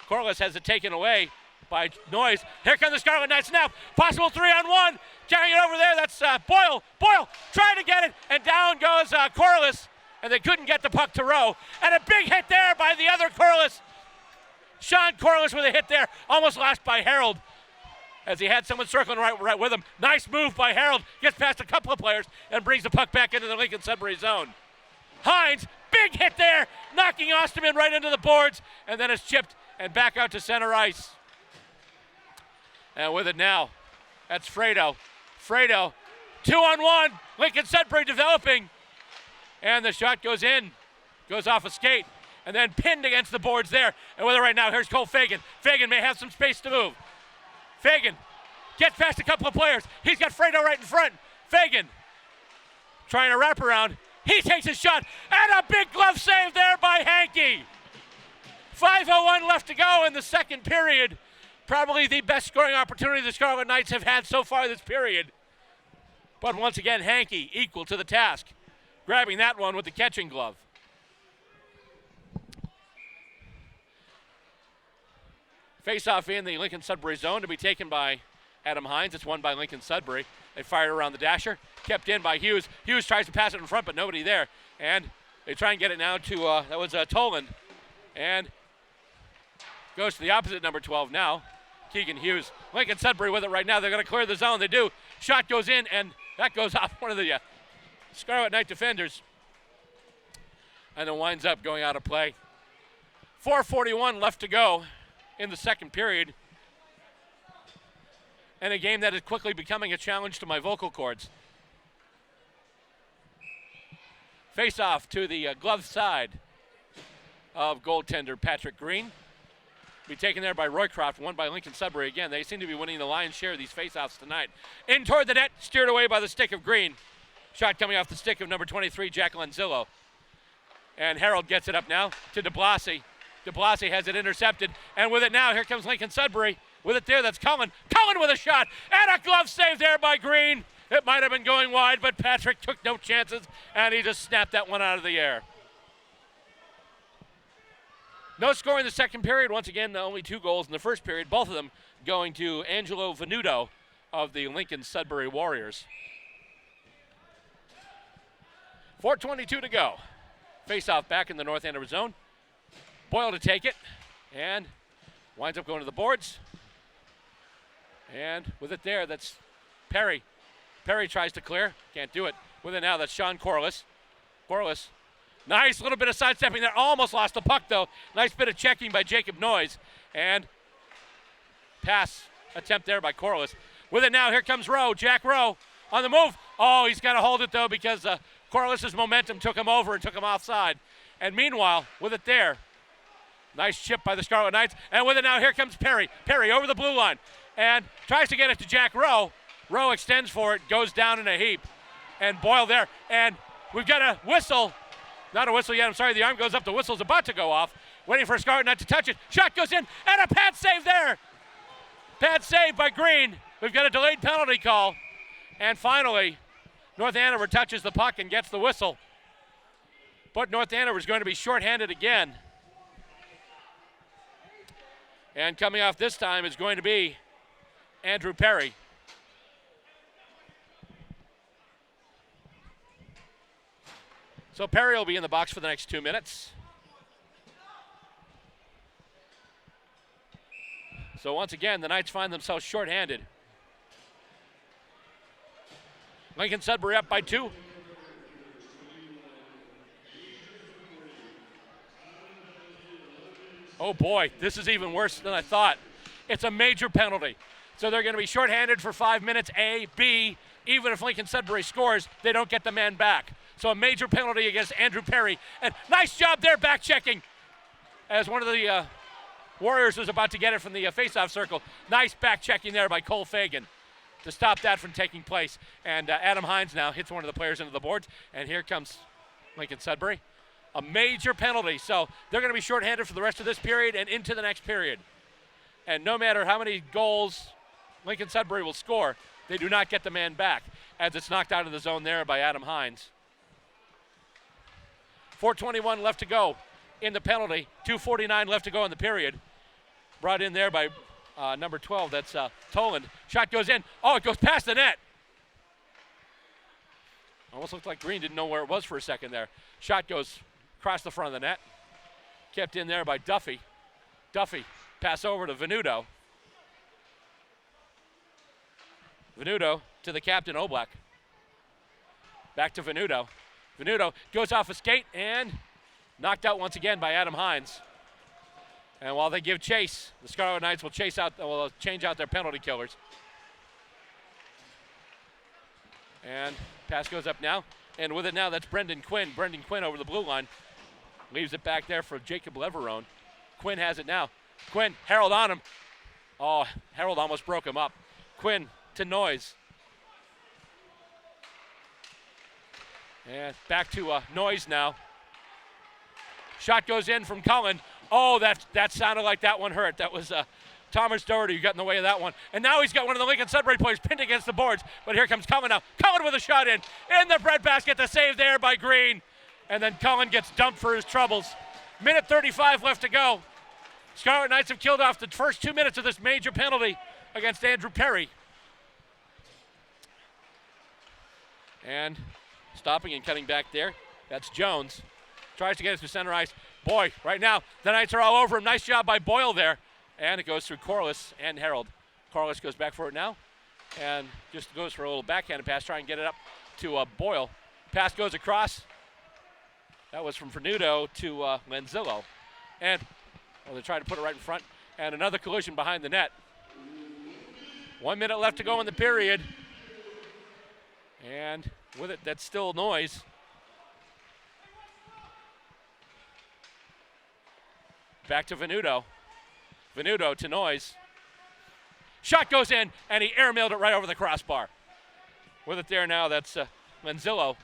Corliss has it taken away by Noyes. Here come the Scarlet Knights now. Possible 3-on-1. Carrying it over there, that's Boyle. Boyle trying to get it, and down goes Corliss. And they couldn't get the puck to Rowe. And a big hit there by the other Corliss. Sean Corliss with a hit there, almost lost by Harold as he had someone circling right with him. Nice move by Harold, gets past a couple of players and brings the puck back into the Lincoln-Sudbury zone. Hines, big hit there, knocking Osterman right into the boards, and then it's chipped and back out to center ice. And with it now, that's Fredo. Fredo, 2-on-1, Lincoln-Sudbury developing, and the shot goes in, goes off a skate, and then pinned against the boards there. And with it right now, here's Cole Fagan. Fagan may have some space to move. Fagan gets past a couple of players. He's got Fredo right in front. Fagan trying to wrap around. He takes a shot, and a big glove save there by Hankey. 5:01 left to go in the second period. Probably the best scoring opportunity the Scarlet Knights have had so far this period. But once again, Hankey equal to the task, grabbing that one with the catching glove. Face-off in the Lincoln-Sudbury zone to be taken by Adam Hines. It's won by Lincoln-Sudbury. They fired around the dasher. Kept in by Hughes. Hughes tries to pass it in front, but nobody there. And they try and get it now to, that was Toland. And goes to the opposite number 12 now, Keegan Hughes. Lincoln-Sudbury with it right now. They're going to clear the zone. They do. Shot goes in, and that goes off one of the Scarlet Knight defenders. And then winds up going out of play. 4:41 left to go in the second period, and a game that is quickly becoming a challenge to my vocal cords. Face off to the glove side of goaltender Patrick Green. Be taken there by Roycroft, won by Lincoln-Sudbury. Again, they seem to be winning the lion's share of these face-offs tonight. In toward the net, steered away by the stick of Green. Shot coming off the stick of number 23, Jack Lanzillo. And Harold gets it up now to DeBlasi. DeBlasi has it intercepted, and with it now, here comes Lincoln-Sudbury. With it there, that's Cullen. Cullen with a shot, and a glove save there by Green. It might have been going wide, but Patrick took no chances, and he just snapped that one out of the air. No score in the second period. Once again, only 2 goals in the first period, both of them going to Angelo Venuto of the Lincoln-Sudbury Warriors. 4:22 to go. Face-off back in the North Andover zone. Boyle to take it, and winds up going to the boards. And with it there, that's Perry. Perry tries to clear, can't do it. With it now, that's Sean Corliss. Corliss, nice little bit of sidestepping there, almost lost the puck though. Nice bit of checking by Jacob Noyes, and pass attempt there by Corliss. With it now, here comes Rowe, Jack Rowe on the move. Oh, he's got to hold it though because Corliss's momentum took him over and took him offside. And meanwhile, with it there, nice chip by the Scarlet Knights. And with it now, here comes Perry. Perry over the blue line and tries to get it to Jack Rowe. Rowe extends for it, goes down in a heap. And Boyle there. And we've got a whistle. Not a whistle yet, I'm sorry. The arm goes up. The whistle's about to go off. Waiting for Scarlet Knight to touch it. Shot goes in, and a pad save there. Pad save by Green. We've got a delayed penalty call. And finally, North Andover touches the puck and gets the whistle. But North Andover is going to be shorthanded again. And coming off this time is going to be Andrew Perry. So Perry will be in the box for the next 2 minutes. So once again, the Knights find themselves shorthanded. Lincoln-Sudbury up by 2. Oh boy, this is even worse than I thought. It's a major penalty. So they're going to be shorthanded for 5 minutes, A. B, even if Lincoln-Sudbury scores, they don't get the man back. So a major penalty against Andrew Perry. And nice job there back checking as one of the Warriors was about to get it from the face-off circle. Nice back checking there by Cole Fagan to stop that from taking place. And Adam Hines now hits one of the players into the boards. And here comes Lincoln-Sudbury. A major penalty. So they're going to be shorthanded for the rest of this period and into the next period. And no matter how many goals Lincoln-Sudbury will score, they do not get the man back as it's knocked out of the zone there by Adam Hines. 4:21 left to go in the penalty. 2:49 left to go in the period. Brought in there by number 12, that's Toland. Shot goes in. Oh, it goes past the net. Almost looked like Green didn't know where it was for a second there. Shot goes across the front of the net. Kept in there by Duffy. Duffy, pass over to Venuto. Venuto to the captain, Oblak. Back to Venuto. Venuto goes off a skate and knocked out once again by Adam Hines. And while they give chase, the Scarlet Knights will change out their penalty killers. And pass goes up now. And with it now, that's Brendan Quinn. Brendan Quinn over the blue line. Leaves it back there for Jacob Leverone. Quinn has it now. Quinn, Harold on him. Oh, Harold almost broke him up. Quinn to Noyes. And back to Noyes now. Shot goes in from Cullen. Oh, that sounded like that one hurt. That was Thomas Doherty who got in the way of that one. And now he's got one of the Lincoln-Sudbury players pinned against the boards. But here comes Cullen now. Cullen with a shot in the breadbasket. The save there by Green. And then Cullen gets dumped for his troubles. Minute 35 left to go. Scarlet Knights have killed off the first 2 minutes of this major penalty against Andrew Perry. And stopping and cutting back there, that's Jones. Tries to get us to center ice. Boy, right now, the Knights are all over him. Nice job by Boyle there. And it goes through Corliss and Harold. Corliss goes back for it now. And just goes for a little backhanded pass, try and get it up to Boyle. Pass goes across. That was from Venuto to Lanzillo. And they try to put it right in front. And another collision behind the net. 1 minute left to go in the period. And with it, that's still Noyes. Back to Venuto. Venuto to Noyes. Shot goes in, and he airmailed it right over the crossbar. With it there now, that's Lanzillo.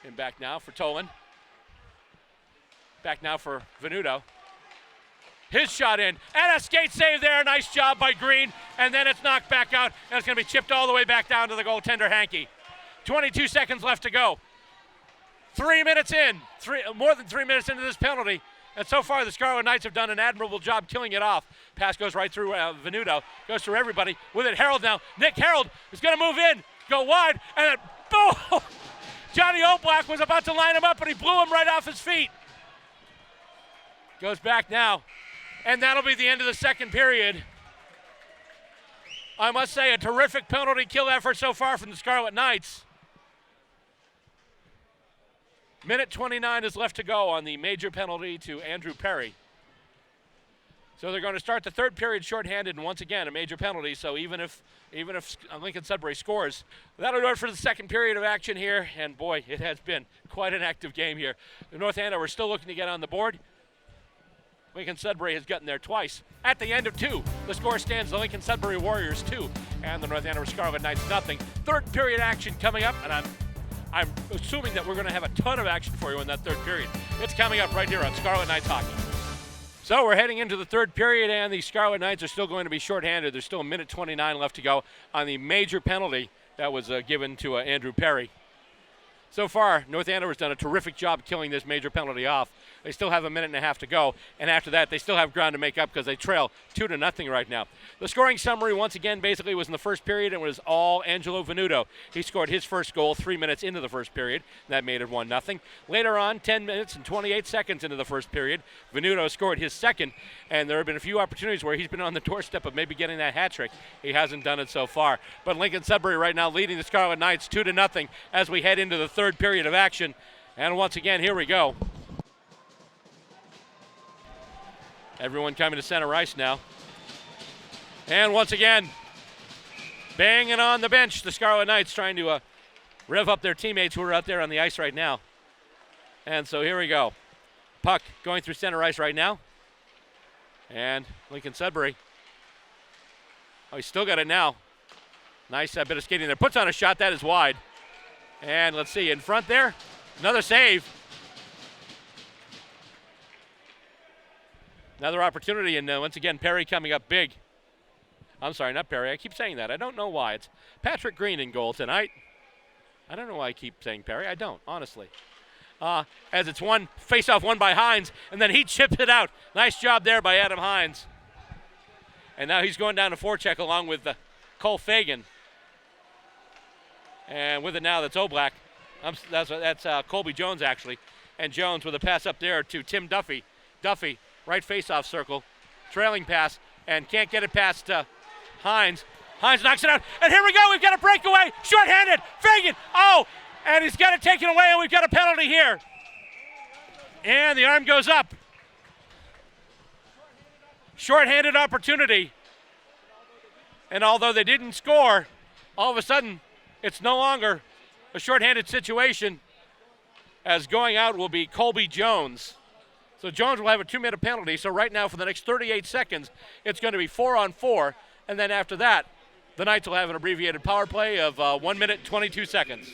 And back now for Tolan. Back now for Venuto. His shot in, and a skate save there. Nice job by Green, and then it's knocked back out, and it's going to be chipped all the way back down to the goaltender, Hankey. 22 seconds left to go. 3 minutes in, more than 3 minutes into this penalty, and so far the Scarlet Knights have done an admirable job killing it off. Pass goes right through Venuto, goes through everybody. With it, Harold now. Nick Harold is going to move in, go wide, and then boom! Johnny Oblak was about to line him up, but he blew him right off his feet. Goes back now. And that'll be the end of the second period. I must say, a terrific penalty kill effort so far from the Scarlet Knights. Minute 29 is left to go on the major penalty to Andrew Perry. So they're going to start the third period shorthanded, and once again, a major penalty. So even if Lincoln-Sudbury scores, that'll do it for the second period of action here. And boy, it has been quite an active game here. The North Andover still looking to get on the board. Lincoln-Sudbury has gotten there twice. At the end of 2, the score stands the Lincoln-Sudbury Warriors 2 and the North Andover Scarlet Knights nothing. Third period action coming up, and I'm assuming that we're going to have a ton of action for you in that third period. It's coming up right here on Scarlet Knights Hockey. So we're heading into the third period, and the Scarlet Knights are still going to be shorthanded. There's still a minute 29 left to go on the major penalty that was given to Andrew Perry. So far, North Andover's done a terrific job killing this major penalty off. They still have a minute and a half to go, and after that, they still have ground to make up because they trail 2-0 right now. The scoring summary, once again, basically was in the first period, and was all Angelo Venuto. He scored his first goal 3 minutes into the first period. That made it 1-0. Later on, 10 minutes and 28 seconds into the first period, Venuto scored his second, and there have been a few opportunities where he's been on the doorstep of maybe getting that hat trick. He hasn't done it so far. But Lincoln-Sudbury right now leading the Scarlet Knights 2-0 as we head into the third period of action. And once again, here we go. Everyone coming to center ice now. And once again, banging on the bench, the Scarlet Knights trying to rev up their teammates who are out there on the ice right now. And so here we go. Puck going through center ice right now. And Lincoln-Sudbury. Oh, he's still got it now. Nice bit of skating there. Puts on a shot. That is wide. And let's see, in front there, another save. Another opportunity, and once again, Perry coming up big. I'm sorry, not Perry. I keep saying that. I don't know why. It's Patrick Green in goal tonight. I don't know why I keep saying Perry. I don't, honestly. As it's one face-off won by Hines, and then he chips it out. Nice job there by Adam Hines. And now he's going down to forecheck along with Cole Fagan. And with it now, that's Oblak. That's Colby Jones, actually. And Jones with a pass up there to Tim Duffy. Duffy, right face-off circle, trailing pass, and can't get it past Hines. Hines knocks it out, and here we go. We've got a breakaway, short-handed, Fagan. Oh, and he's got it taken away, and we've got a penalty here. And the arm goes up. Short-handed opportunity. And although they didn't score, all of a sudden, it's no longer a short-handed situation, as going out will be Colby Jones. So Jones will have a 2-minute penalty. So right now for the next 38 seconds, it's going to be 4-on-4. And then after that, the Knights will have an abbreviated power play of 1 minute, 22 seconds.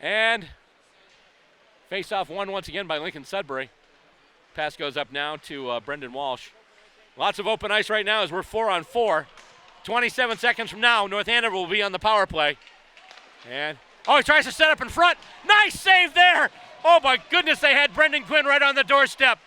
And face-off won once again by Lincoln-Sudbury. Pass goes up now to Brendan Walsh. Lots of open ice right now as we're 4-on-4. 27 seconds from now, North Andover will be on the power play. And, oh, he tries to set up in front. Nice save there. Oh, my goodness, they had Brendan Quinn right on the doorstep.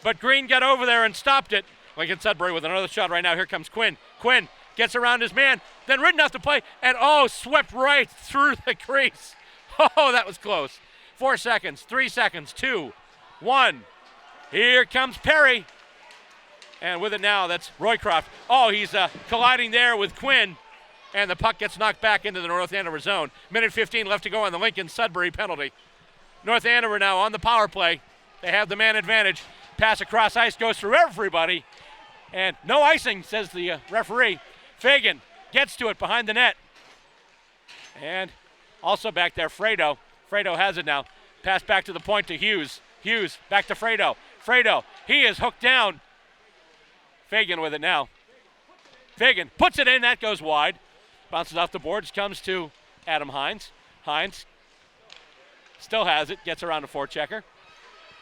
But Green got over there and stopped it. Lincoln-Sudbury with another shot right now. Here comes Quinn. Quinn gets around his man, then ridden off the play, and swept right through the crease. Oh, that was close. 4 seconds, 3 seconds, 2, 1. Here comes Perry. And with it now, that's Roycroft. Oh, he's colliding there with Quinn. And the puck gets knocked back into the North Andover zone. Minute 15 left to go on the Lincoln-Sudbury penalty. North Andover now on the power play. They have the man advantage. Pass across ice goes through everybody. And no icing, says the referee. Fagan gets to it behind the net. And also back there, Fredo. Fredo has it now. Pass back to the point to Hughes. Hughes back to Fredo. Fredo, he is hooked down. Fagan with it now. Fagan puts it in, that goes wide. Bounces off the boards, comes to Adam Hines. Hines still has it, gets around a forechecker.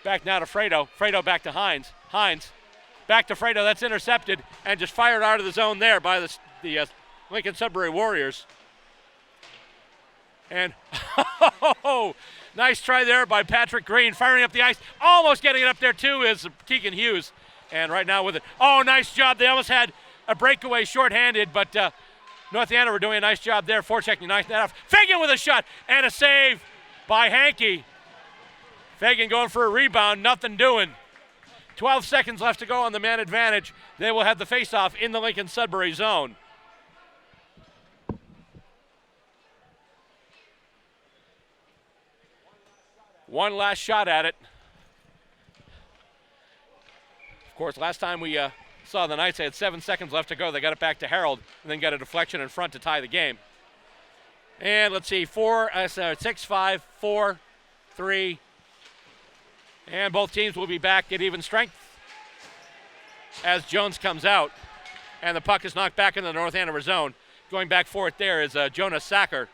Back now to Fredo. Fredo back to Hines. Hines back to Fredo, that's intercepted and just fired out of the zone there by the Lincoln-Sudbury Warriors. And nice try there by Patrick Green, firing up the ice. Almost getting it up there too is Keegan Hughes. And right now with it, nice job. They almost had a breakaway shorthanded, but North Andover doing a nice job there, forechecking, nice net off. Fagan with a shot and a save by Hankey. Fagan going for a rebound, nothing doing. 12 seconds left to go on the man advantage. They will have the faceoff in the Lincoln-Sudbury zone. One last shot at it. Of course, last time we saw the Knights, they had 7 seconds left to go. They got it back to Harold and then got a deflection in front to tie the game. And let's see, 6, 5, 4, 3. And both teams will be back at even strength as Jones comes out. And the puck is knocked back into the North Andover zone. Going back for it there is Jonas Sacker.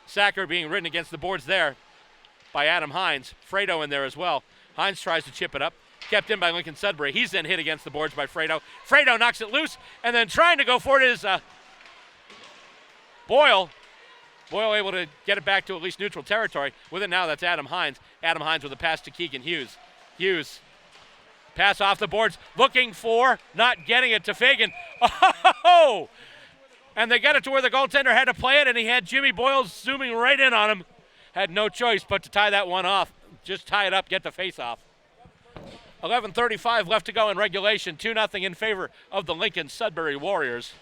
Sacker being ridden against the boards there by Adam Hines. Fredo in there as well. Hines tries to chip it up. Kept in by Lincoln-Sudbury. He's then hit against the boards by Fredo. Fredo knocks it loose, and then trying to go for it is Boyle able to get it back to at least neutral territory. With it now, that's Adam Hines. Adam Hines with a pass to Keegan Hughes. Hughes, pass off the boards, looking for, not getting it to Fagan. Oh! And they got it to where the goaltender had to play it, and he had Jimmy Boyle zooming right in on him. Had no choice but to tie that one off. Just tie it up, get the face off. 11:35 left to go in regulation. 2-0 in favor of the Lincoln-Sudbury Warriors.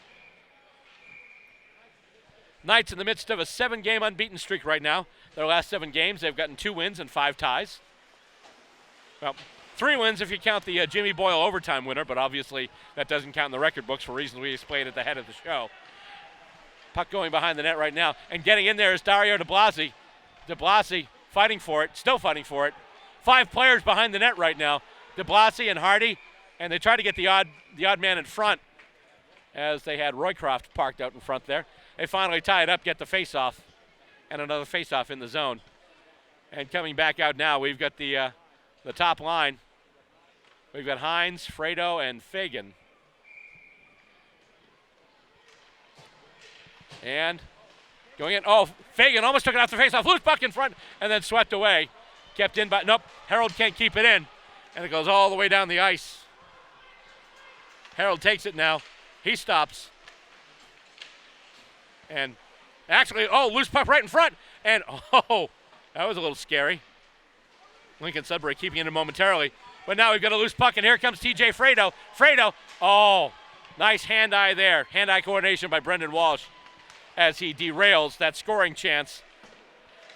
Knights in the midst of a 7-game unbeaten streak right now. Their last 7 games, they've gotten 2 wins and 5 ties. Well, 3 wins if you count the Jimmy Boyle overtime winner, but obviously that doesn't count in the record books for reasons we explained at the head of the show. Puck going behind the net right now, and getting in there is Dario de Blasi. De Blasi fighting for it, still fighting for it. 5 players behind the net right now. De Blasi and Hardy, and they try to get the odd man in front as they had Roycroft parked out in front there. They finally tie it up, get the face-off, and another face-off in the zone. And coming back out now, we've got the top line. We've got Hines, Fredo, and Fagan. And going in, oh, Fagan almost took it off the face-off. Loose puck in front, and then swept away. Kept in, but nope, Harold can't keep it in. And it goes all the way down the ice. Harold takes it now. He stops. And actually, loose puck right in front. And, that was a little scary. Lincoln-Sudbury keeping it in momentarily. But now we've got a loose puck, and here comes TJ Fredo. Fredo, nice hand-eye there. Hand-eye coordination by Brendan Walsh as he derails that scoring chance.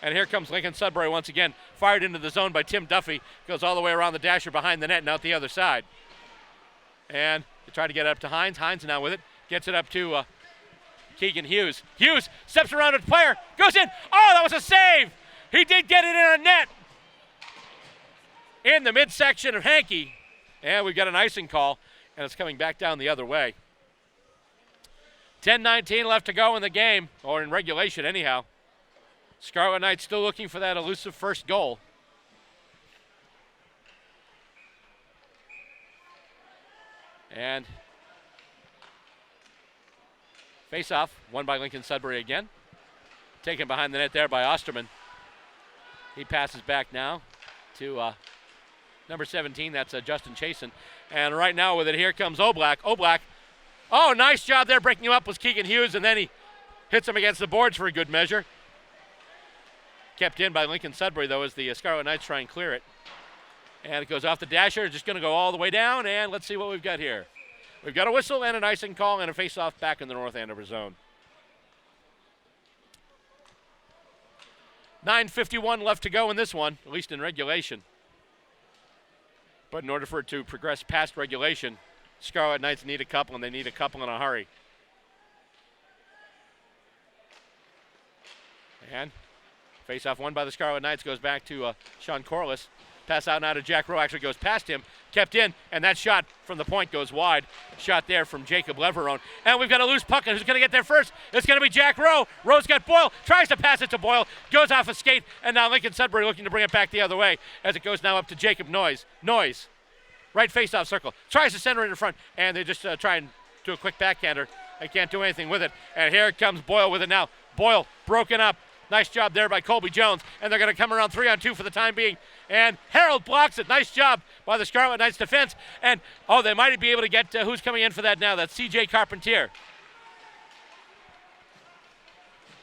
And here comes Lincoln-Sudbury once again. Fired into the zone by Tim Duffy. Goes all the way around the dasher behind the net and out the other side. And they try to get it up to Hines. Hines now with it. Gets it up to Keegan Hughes. Hughes steps around a player. Goes in. Oh, that was a save. He did get it in a net. In the midsection of Hankey. And we've got an icing call. And it's coming back down the other way. 10:19 left to go in the game. Or in regulation anyhow. Scarlet Knights still looking for that elusive first goal. And face-off, won by Lincoln-Sudbury again. Taken behind the net there by Osterman. He passes back now to number 17, that's Justin Chasen. And right now with it, here comes Oblak. Oblak, nice job there breaking him up was Keegan Hughes, and then he hits him against the boards for a good measure. Kept in by Lincoln-Sudbury, though, as the Scarlet Knights try and clear it. And it goes off the dasher, just going to go all the way down, and let's see what we've got here. We've got a whistle and an icing call and a face-off back in the North Andover zone. 9:51 left to go in this one, at least in regulation. But in order for it to progress past regulation, Scarlet Knights need a couple, and they need a couple in a hurry. And face-off won by the Scarlet Knights, goes back to Sean Corliss. Pass out now to Jack Rowe, actually goes past him, kept in, and that shot from the point goes wide. Shot there from Jacob Leverone. And we've got a loose puck, and who's going to get there first? It's going to be Jack Rowe. Rowe's got Boyle, tries to pass it to Boyle, goes off a skate, and now Lincoln-Sudbury looking to bring it back the other way as it goes now up to Jacob Noyes. Noyes, right face-off circle, tries to center it in front, and they just try and do a quick backhander. They can't do anything with it, and here comes Boyle with it now. Boyle broken up. Nice job there by Colby Jones, and they're going to come around 3-on-2 for the time being. And Harold blocks it. Nice job by the Scarlet Knights defense. And, they might be able to get who's coming in for that now. That's C.J. Carpentier.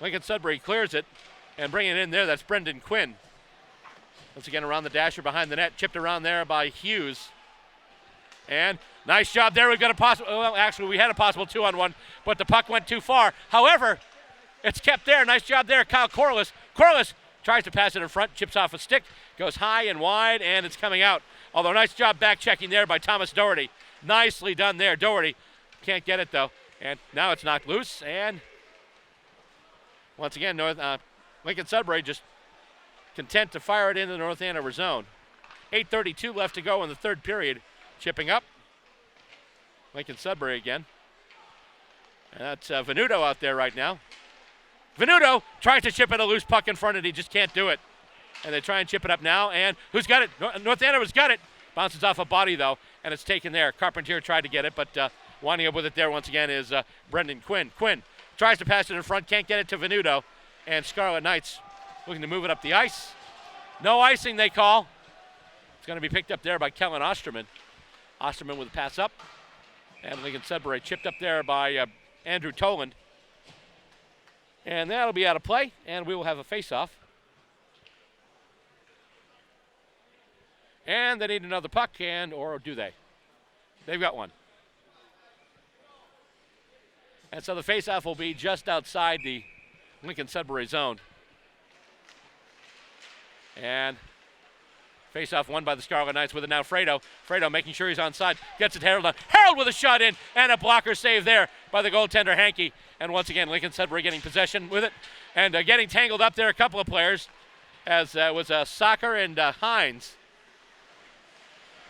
Lincoln-Sudbury clears it, and bringing it in there, that's Brendan Quinn. Once again around the dasher behind the net, chipped around there by Hughes. And nice job there. We've got a possible, we had a possible 2-on-1, but the puck went too far. However, it's kept there. Nice job there, Kyle Corliss. Corliss tries to pass it in front, chips off a stick, goes high and wide, and it's coming out. Although nice job back checking there by Thomas Doherty. Nicely done there. Doherty can't get it, though. And now it's knocked loose. And once again, Lincoln-Sudbury just content to fire it into the North Andover zone. 8:32 left to go in the third period. Chipping up. Lincoln-Sudbury again. And that's Venuto out there right now. Venuto tries to chip in a loose puck in front, and he just can't do it. And they try and chip it up now, and who's got it? North Andover's got it. Bounces off a body, though, and it's taken there. Carpentier tried to get it, but winding up with it there once again is Brendan Quinn. Quinn tries to pass it in front, can't get it to Venuto. And Scarlet Knights looking to move it up the ice. No icing, they call. It's going to be picked up there by Kellen Osterman. Osterman with a pass up. And Lincoln-Sudbury chipped up there by Andrew Toland. And that'll be out of play, and we will have a face-off. And they need another puck, or do they? They've got one. And so the face-off will be just outside the Lincoln-Sudbury zone. And face-off won by the Scarlet Knights with it now Fredo. Fredo making sure he's onside. Gets it to Harold. Harold with a shot in and a blocker save there by the goaltender Hankey. And once again, Lincoln-Sudbury getting possession with it and getting tangled up there, a couple of players, as was Soccer and Hines.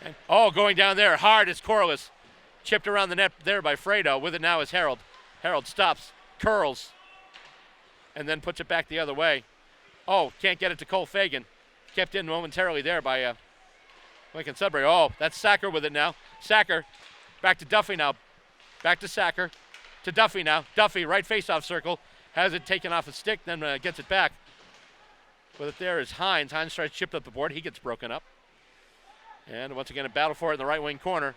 And, going down there hard is Corliss. Chipped around the net there by Fredo. With it now is Harold. Harold stops, curls, and then puts it back the other way. Can't get it to Cole Fagan. Kept in momentarily there by Lincoln-Sudbury. That's Sacker with it now. Sacker back to Duffy now. Back to Sacker. To Duffy now. Duffy, right face-off circle. Has it taken off his stick, then gets it back. With it there is Hines. Hines tries to chip up the board. He gets broken up. And once again, a battle for it in the right wing corner.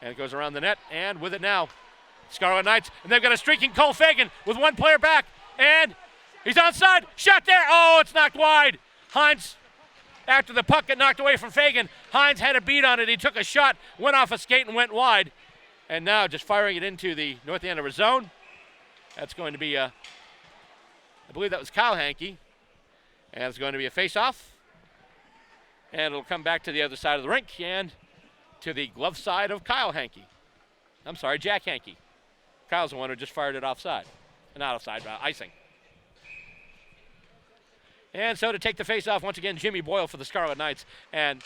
And it goes around the net. And with it now, Scarlet Knights. And they've got a streaking Cole Fagan with one player back. And he's onside. Shot there. It's knocked wide. Hines, after the puck got knocked away from Fagan, Hines had a beat on it. He took a shot, went off a skate and went wide. And now just firing it into the North Andover zone. That's going to be, I believe that was Kyle Hankey. And it's going to be a face-off. And it'll come back to the other side of the rink and to the glove side of Kyle Hankey. I'm sorry, Jack Hankey. Kyle's the one who just fired it offside. Not offside, but icing. And so to take the face-off, once again, Jimmy Boyle for the Scarlet Knights. And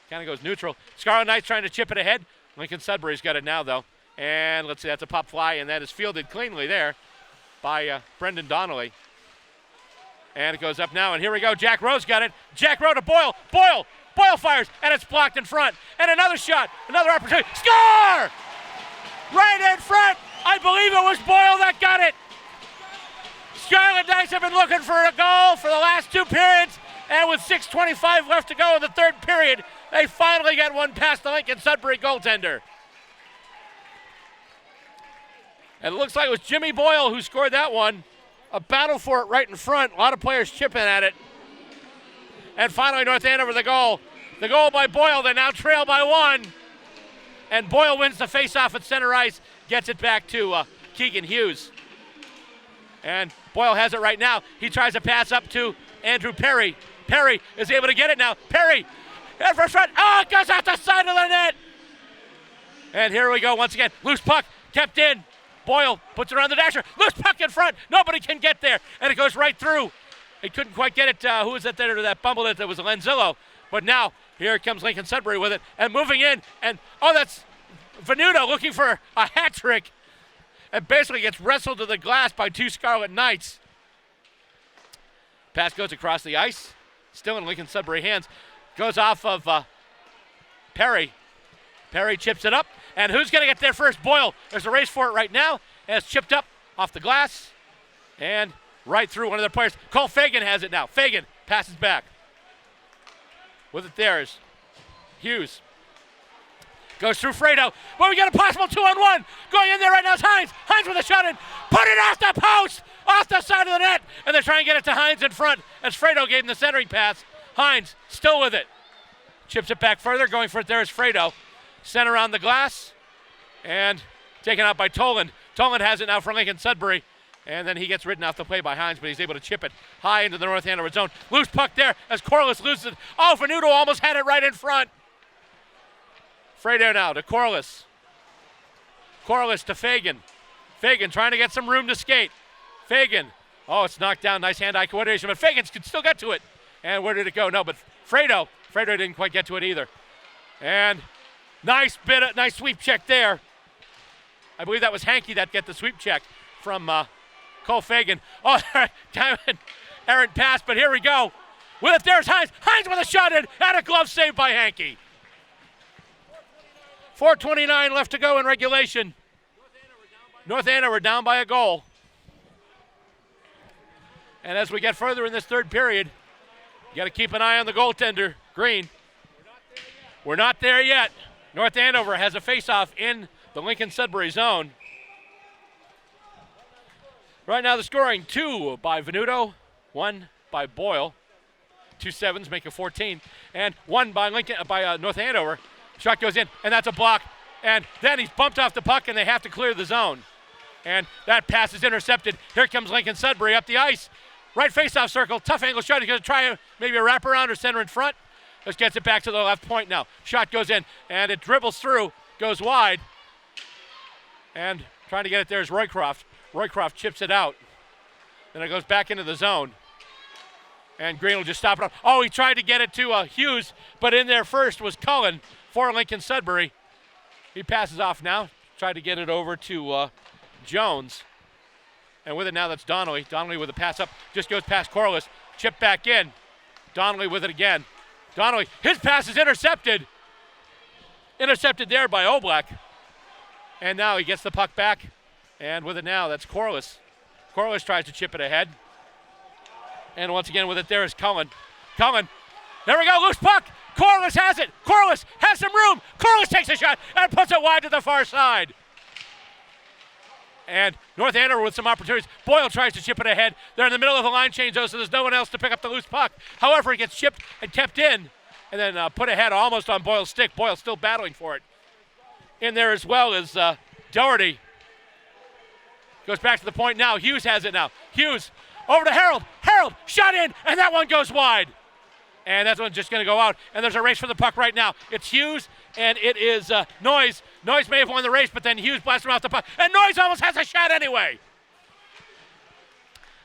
kind of goes neutral. Scarlet Knights trying to chip it ahead. Lincoln-Sudbury's got it now, though. And let's see, that's a pop fly, and that is fielded cleanly there by Brendan Donnelly. And it goes up now, and here we go. Jack Rowe's got it. Jack Rowe to Boyle. Boyle fires, and it's blocked in front. And another shot, another opportunity. Score! Right in front. I believe it was Boyle that got it. Scarlet Knights have been looking for a goal for the last two periods, and with 6:25 left to go in the third period, they finally got one past the Lincoln-Sudbury goaltender. And it looks like it was Jimmy Boyle who scored that one. A battle for it right in front. A lot of players chipping at it. And finally, North Andover the goal. The goal by Boyle. They now trail by one. And Boyle wins the face-off at center ice, gets it back to Keegan Hughes. And Boyle has it right now. He tries to pass up to Andrew Perry. Perry is able to get it now. Perry, head for front. It goes out the side of the net. And here we go once again. Loose puck, kept in. Boyle puts it around the dasher. Loose puck in front. Nobody can get there. And it goes right through. He couldn't quite get it. Who was that there that bumbled it? That was Lenzillo. But now, here comes Lincoln-Sudbury with it. And moving in. And, that's Venuto looking for a hat trick. And basically gets wrestled to the glass by two Scarlet Knights. Pass goes across the ice. Still in Lincoln-Sudbury hands. Goes off of Perry. Perry chips it up. And who's going to get there first? Boyle. There's a race for it right now. And it's chipped up off the glass. And right through one of their players. Cole Fagan has it now. Fagan passes back. With it there is Hughes. Goes through Fredo. Well, we got a possible 2-on-1. Going in there right now is Hines. Hines with a shot in. Put it off the post. Off the side of the net. And they're trying to get it to Hines in front as Fredo gave him the centering pass. Hines still with it. Chips it back further. Going for it there is Fredo. Center on the glass. And taken out by Toland. Toland has it now for Lincoln-Sudbury. And then he gets ridden off the play by Hines, but he's able to chip it high into the North Andover zone. Loose puck there as Corliss loses it. Venuto almost had it right in front. Fredo now to Corliss. Corliss to Fagan. Fagan trying to get some room to skate. Fagan. It's knocked down. Nice hand-eye coordination, but Fagan can still get to it. And where did it go? No, but Fredo didn't quite get to it either. And nice sweep check there. I believe that was Hankey that get the sweep check from Cole Fagan. Errant pass, but here we go. With it, there's Hines. Hines with a shot in and a glove save by Hankey. 4:29 left to go in regulation. North Andover down by a goal. And as we get further in this third period, you got to keep an eye on the goaltender, Green. We're not there yet. North Andover has a face-off in the Lincoln-Sudbury zone. Right now the scoring, 2 by Venuto, 1 by Boyle. 2 sevens make a 14, and 1 by North Andover. Shot goes in, and that's a block. And then he's bumped off the puck, and they have to clear the zone. And that pass is intercepted. Here comes Lincoln-Sudbury up the ice. Right face-off circle, tough angle shot. He's going to try maybe a wraparound or center in front. Just gets it back to the left point now. Shot goes in, and it dribbles through, goes wide. And trying to get it there is Roycroft. Roycroft chips it out. Then it goes back into the zone. And Green will just stop it up. Oh, he tried to get it to Hughes, but in there first was Cullen for Lincoln-Sudbury. He passes off now. Tried to get it over to Jones. And with it now, that's Donnelly. Donnelly with a pass up. Just goes past Corliss. Chip back in. Donnelly with it again. Donnelly, his pass is intercepted. Intercepted there by Oblak. And now he gets the puck back. And with it now, that's Corliss. Corliss tries to chip it ahead. And once again with it there is Cullen. Cullen, there we go, loose puck. Corliss has it. Corliss has some room. Corliss takes a shot and puts it wide to the far side. And North Andover with some opportunities. Boyle tries to chip it ahead. They're in the middle of the line change, though, so there's no one else to pick up the loose puck. However, it gets chipped and kept in and then put ahead almost on Boyle's stick. Boyle still battling for it. In there as well as Doherty. Goes back to the point now. Hughes has it now. Hughes over to Harold. Harold, shot in, and that one goes wide. And that one's just going to go out. And there's a race for the puck right now. It's Hughes, and it is Noyes. Noyes may have won the race, but then Hughes blasts him off the puck. And Noyes almost has a shot anyway.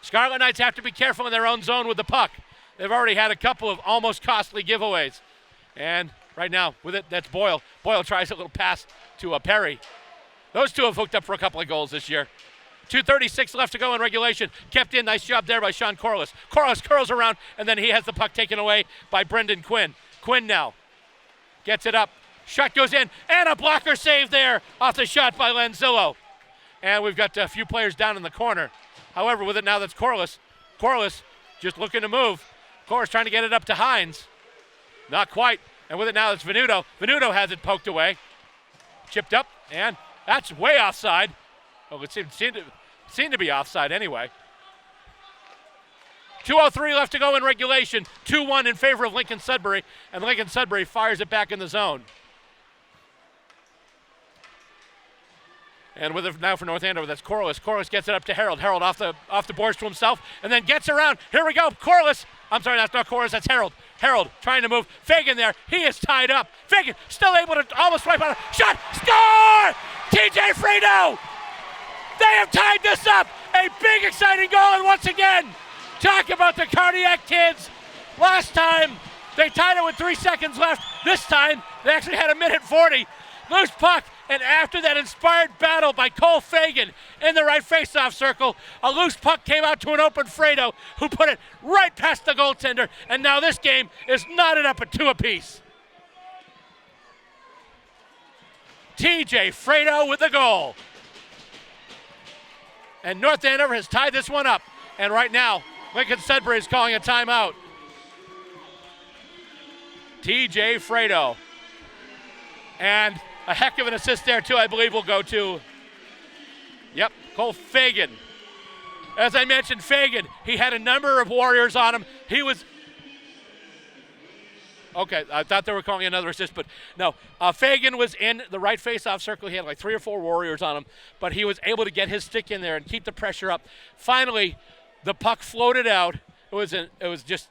Scarlet Knights have to be careful in their own zone with the puck. They've already had a couple of almost costly giveaways. And right now, with it, that's Boyle. Boyle tries a little pass to Perry. Those two have hooked up for a couple of goals this year. 2:36 left to go in regulation. Kept in. Nice job there by Sean Corliss. Corliss curls around, and then he has the puck taken away by Brendan Quinn. Quinn now gets it up. Shot goes in, and a blocker save there off the shot by Lanzillo. And we've got a few players down in the corner. However, with it now, that's Corliss. Corliss just looking to move. Corliss trying to get it up to Hines. Not quite. And with it now, it's Venuto. Venuto has it poked away. Chipped up, and that's way offside. Oh, it seemed to be offside anyway. 2:03 left to go in regulation. 2-1 in favor of Lincoln-Sudbury, and Lincoln-Sudbury fires it back in the zone. And with it now for North Andover, that's Corliss. Corliss gets it up to Harold. Harold off the boards to himself, and then gets around. Here we go, Corliss. I'm sorry, that's not Corliss, that's Harold. Harold trying to move. Fagan there, he is tied up. Fagan still able to almost wipe out. Shot, score! TJ Frito! They have tied this up. A big, exciting goal, and once again, talk about the cardiac kids. Last time, they tied it with 3 seconds left. This time, they actually had 1:40. Loose puck, and after that inspired battle by Cole Fagan in the right faceoff circle, a loose puck came out to an open Fredo, who put it right past the goaltender, and now this game is knotted up at 2 apiece. TJ Fredo with the goal. And North Andover has tied this one up. And right now, Lincoln-Sudbury is calling a timeout. TJ Fredo. And a heck of an assist there, too, I believe will go to, Cole Fagan. As I mentioned, Fagan, he had a number of Warriors on him. He was, okay, I thought they were calling another assist, but no. Fagan was in the right face-off circle. He had like 3 or 4 Warriors on him, but he was able to get his stick in there and keep the pressure up. Finally, the puck floated out. It was just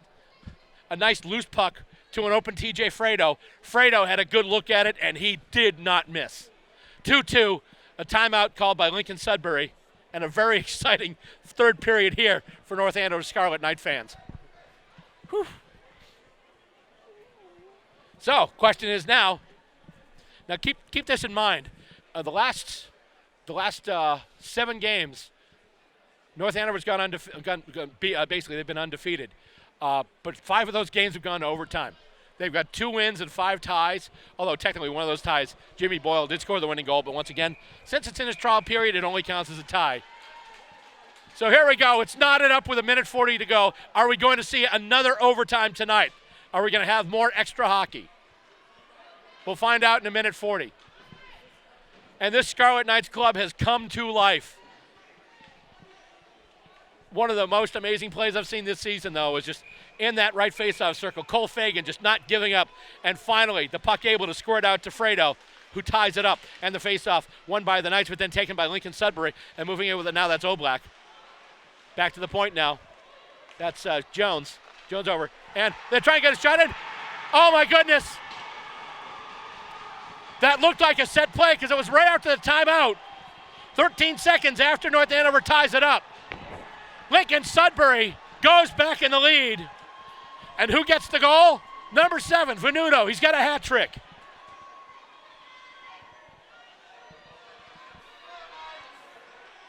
a nice loose puck to an open TJ Fredo. Fredo had a good look at it, and he did not miss. 2-2, a timeout called by Lincoln-Sudbury, and a very exciting third period here for North Andover Scarlet Knight fans. Whew. So, question is now keep this in mind. The last 7 games, North Andover's basically they've been undefeated. But 5 of those games have gone to overtime. They've got 2 wins and 5 ties, although technically one of those ties, Jimmy Boyle did score the winning goal, but once again, since it's in his trial period, it only counts as a tie. So here we go. It's knotted up with 1:40 to go. Are we going to see another overtime tonight? Are we going to have more extra hockey? We'll find out in 1:40. And this Scarlet Knights club has come to life. One of the most amazing plays I've seen this season, though, was just in that right faceoff circle. Cole Fagan just not giving up. And finally, the puck able to squirt out to Fredo, who ties it up. And the faceoff won by the Knights, but then taken by Lincoln-Sudbury. And moving in with it now, that's Oblak. Back to the point now. That's Jones. Jones over. And they're trying to get a shot in. Oh, my goodness. That looked like a set play because it was right after the timeout. 13 seconds after North Andover ties it up. Lincoln-Sudbury goes back in the lead. And who gets the goal? Number 7, Venuto. He's got a hat trick.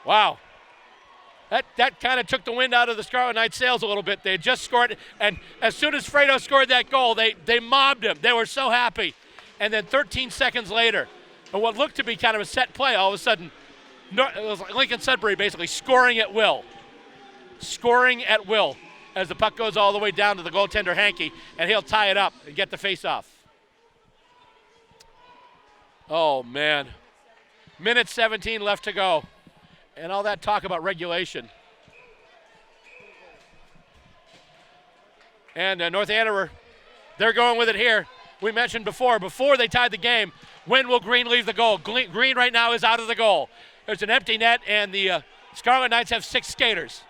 Wow. That kind of took the wind out of the Scarlet Knights' sails a little bit. They had just scored, and as soon as Fredo scored that goal, they mobbed him. They were so happy. And then 13 seconds later, and what looked to be kind of a set play, all of a sudden, it was like Lincoln-Sudbury basically scoring at will. Scoring at will as the puck goes all the way down to the goaltender, Hankey, and he'll tie it up and get the face-off. Oh, man. Minute 17 left to go. And all that talk about regulation. And North Andover, they're going with it here. We mentioned before they tied the game, when will Green leave the goal? Green right now is out of the goal. There's an empty net, and the Scarlet Knights have 6 skaters.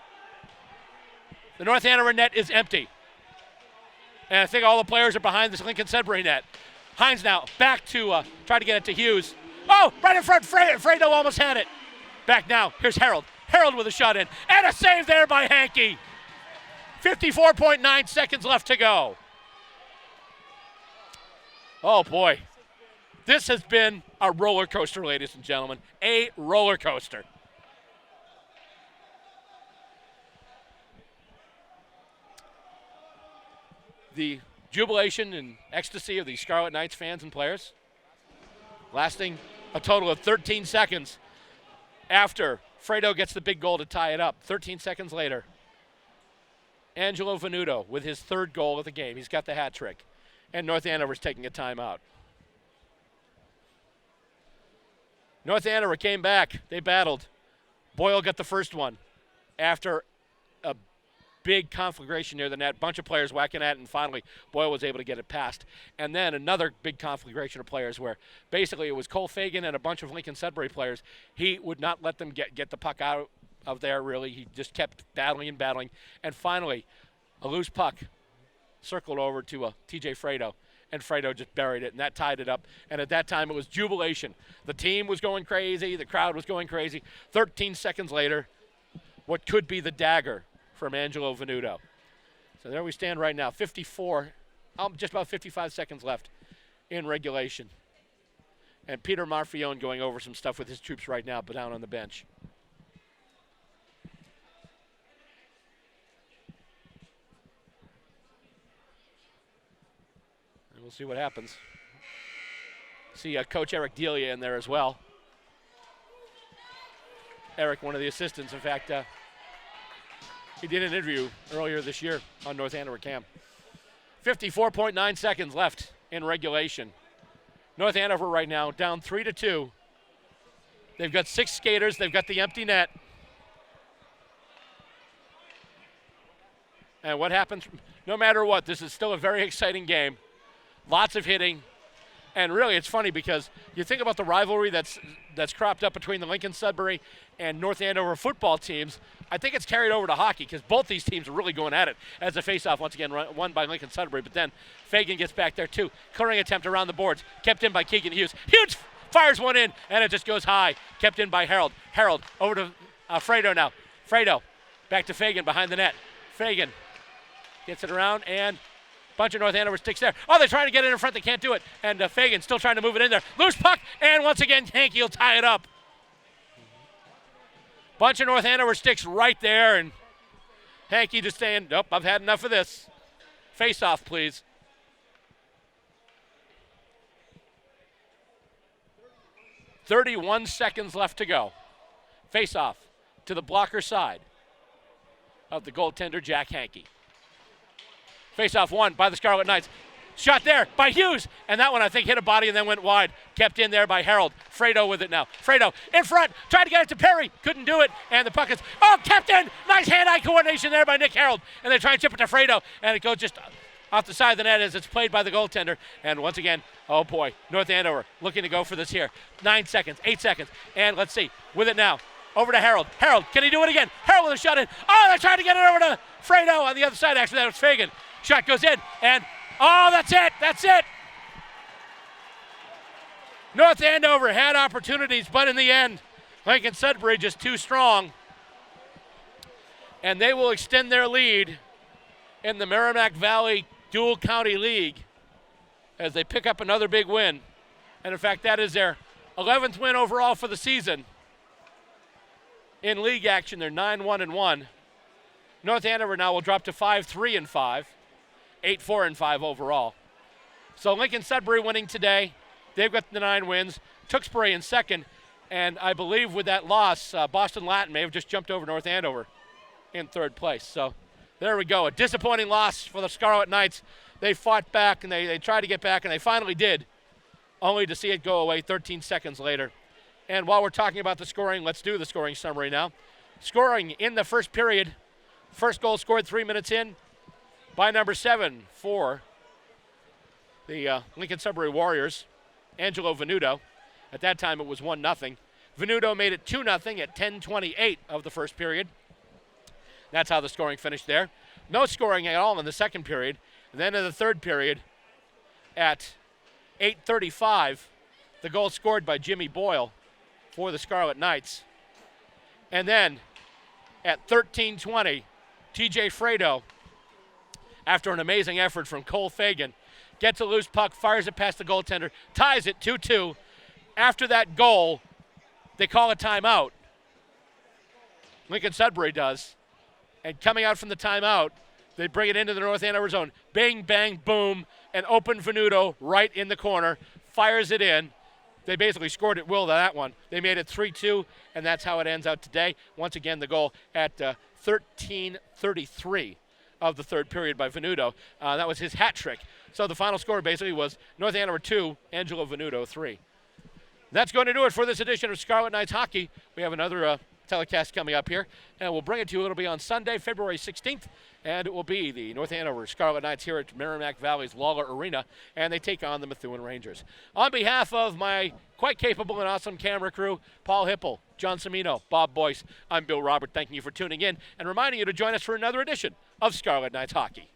The North Andover net is empty. And I think all the players are behind this Lincoln-Sudbury net. Hines now back to try to get it to Hughes. Oh, right in front, Fredo almost had it. Back now, here's Harold. Harold with a shot in. And a save there by Hankey. 54.9 seconds left to go. Oh, boy. This has been a roller coaster, ladies and gentlemen. A roller coaster. The jubilation and ecstasy of the Scarlet Knights fans and players lasting a total of 13 seconds. After Fredo gets the big goal to tie it up, 13 seconds later, Angelo Venuto with his 3rd goal of the game. He's got the hat trick. And North Andover's taking a timeout. North Andover came back. They battled. Boyle got the first one after a big conflagration near the net. Bunch of players whacking at it, and finally Boyle was able to get it past. And then another big conflagration of players where basically it was Cole Fagan and a bunch of Lincoln-Sudbury players. He would not let them get the puck out of there, really. He just kept battling and battling. And finally, a loose puck circled over to TJ Fredo, and Fredo just buried it, and that tied it up. And at that time, it was jubilation. The team was going crazy. The crowd was going crazy. 13 seconds later, what could be the dagger from Angelo Venuto. So there we stand right now, 54, just about 55 seconds left in regulation. And Peter Marfione going over some stuff with his troops right now, but down on the bench. And we'll see what happens. See Coach Eric Delia in there as well. Eric, one of the assistants, in fact, he did an interview earlier this year on North Andover Cam. 54.9 seconds left in regulation. North Andover right now down 3-2. They've got 6 skaters. They've got the empty net. And what happens, no matter what, this is still a very exciting game. Lots of hitting. And really, it's funny because you think about the rivalry that's cropped up between the Lincoln-Sudbury and North Andover football teams. I think it's carried over to hockey because both these teams are really going at it as a face-off, once again, won by Lincoln-Sudbury. But then Fagan gets back there, too. Clearing attempt around the boards. Kept in by Keegan Hughes. Hughes fires one in, and it just goes high. Kept in by Harold. Harold over to Fredo now. Fredo back to Fagan behind the net. Fagan gets it around, and bunch of North Andover sticks there. Oh, they're trying to get it in front. They can't do it. And Fagan still trying to move it in there. Loose puck, and once again, Hankey will tie it up. Bunch of North Andover sticks right there, and Hankey just saying, nope, I've had enough of this. Face off, please. 31 seconds left to go. Face off to the blocker side of the goaltender, Jack Hankey. Face off won by the Scarlet Knights. Shot there by Hughes, and that one I think hit a body and then went wide. Kept in there by Harold. Fredo with it now. Fredo in front, tried to get it to Perry, couldn't do it, and the puck is, kept in! Nice hand-eye coordination there by Nick Harold, and they try and chip it to Fredo, and it goes just off the side of the net as it's played by the goaltender, and once again, oh boy, North Andover looking to go for this here. 9 seconds, 8 seconds, and let's see, with it now, over to Harold. Harold, can he do it again? Harold with a shot in. They're trying to get it over to Fredo on the other side, actually that was Fagan. Shot goes in, and that's it. That's it. North Andover had opportunities, but in the end, Lincoln-Sudbury just too strong. And they will extend their lead in the Merrimack Valley Dual County League as they pick up another big win. And in fact, that is their 11th win overall for the season. In league action, they're 9-1-1. North Andover now will drop to 5-3-5. 8-4-5 overall. So Lincoln-Sudbury winning today. They've got the 9 wins. Tewksbury in second. And I believe with that loss, Boston Latin may have just jumped over North Andover in third place. So there we go. A disappointing loss for the Scarlet Knights. They fought back and they tried to get back, and they finally did, only to see it go away 13 seconds later. And while we're talking about the scoring, let's do the scoring summary now. Scoring in the first period. First goal scored 3 minutes in by number 7 for the Lincoln-Sudbury Warriors, Angelo Venuto. At that time, it was 1-0. Venuto made it 2-0 at 10:28 of the first period. That's how the scoring finished there. No scoring at all in the second period. And then in the third period, at 8:35, the goal scored by Jimmy Boyle for the Scarlet Knights. And then at 13:20, TJ Fredo, after an amazing effort from Cole Fagan, gets a loose puck, fires it past the goaltender, ties it 2-2. After that goal, they call a timeout. Lincoln-Sudbury does. And coming out from the timeout, they bring it into the North Andover zone. Bing, bang, boom, and open Venuto right in the corner, fires it in. They basically scored at will to that one. They made it 3-2, and that's how it ends out today. Once again, the goal at 13:33 of the third period by Venuto. That was his hat trick. So the final score basically was North Andover 2, Angelo Venuto 3. That's going to do it for this edition of Scarlet Knights Hockey. We have another telecast coming up here, and we'll bring it to you. It'll be on Sunday, February 16th, and it will be the North Andover Scarlet Knights here at Merrimack Valley's Lawler Arena, and they take on the Methuen Rangers. On behalf of my quite capable and awesome camera crew, Paul Hipple, John Cimino, Bob Boyce, I'm Bill Robert, thanking you for tuning in and reminding you to join us for another edition of Scarlet Knights Hockey.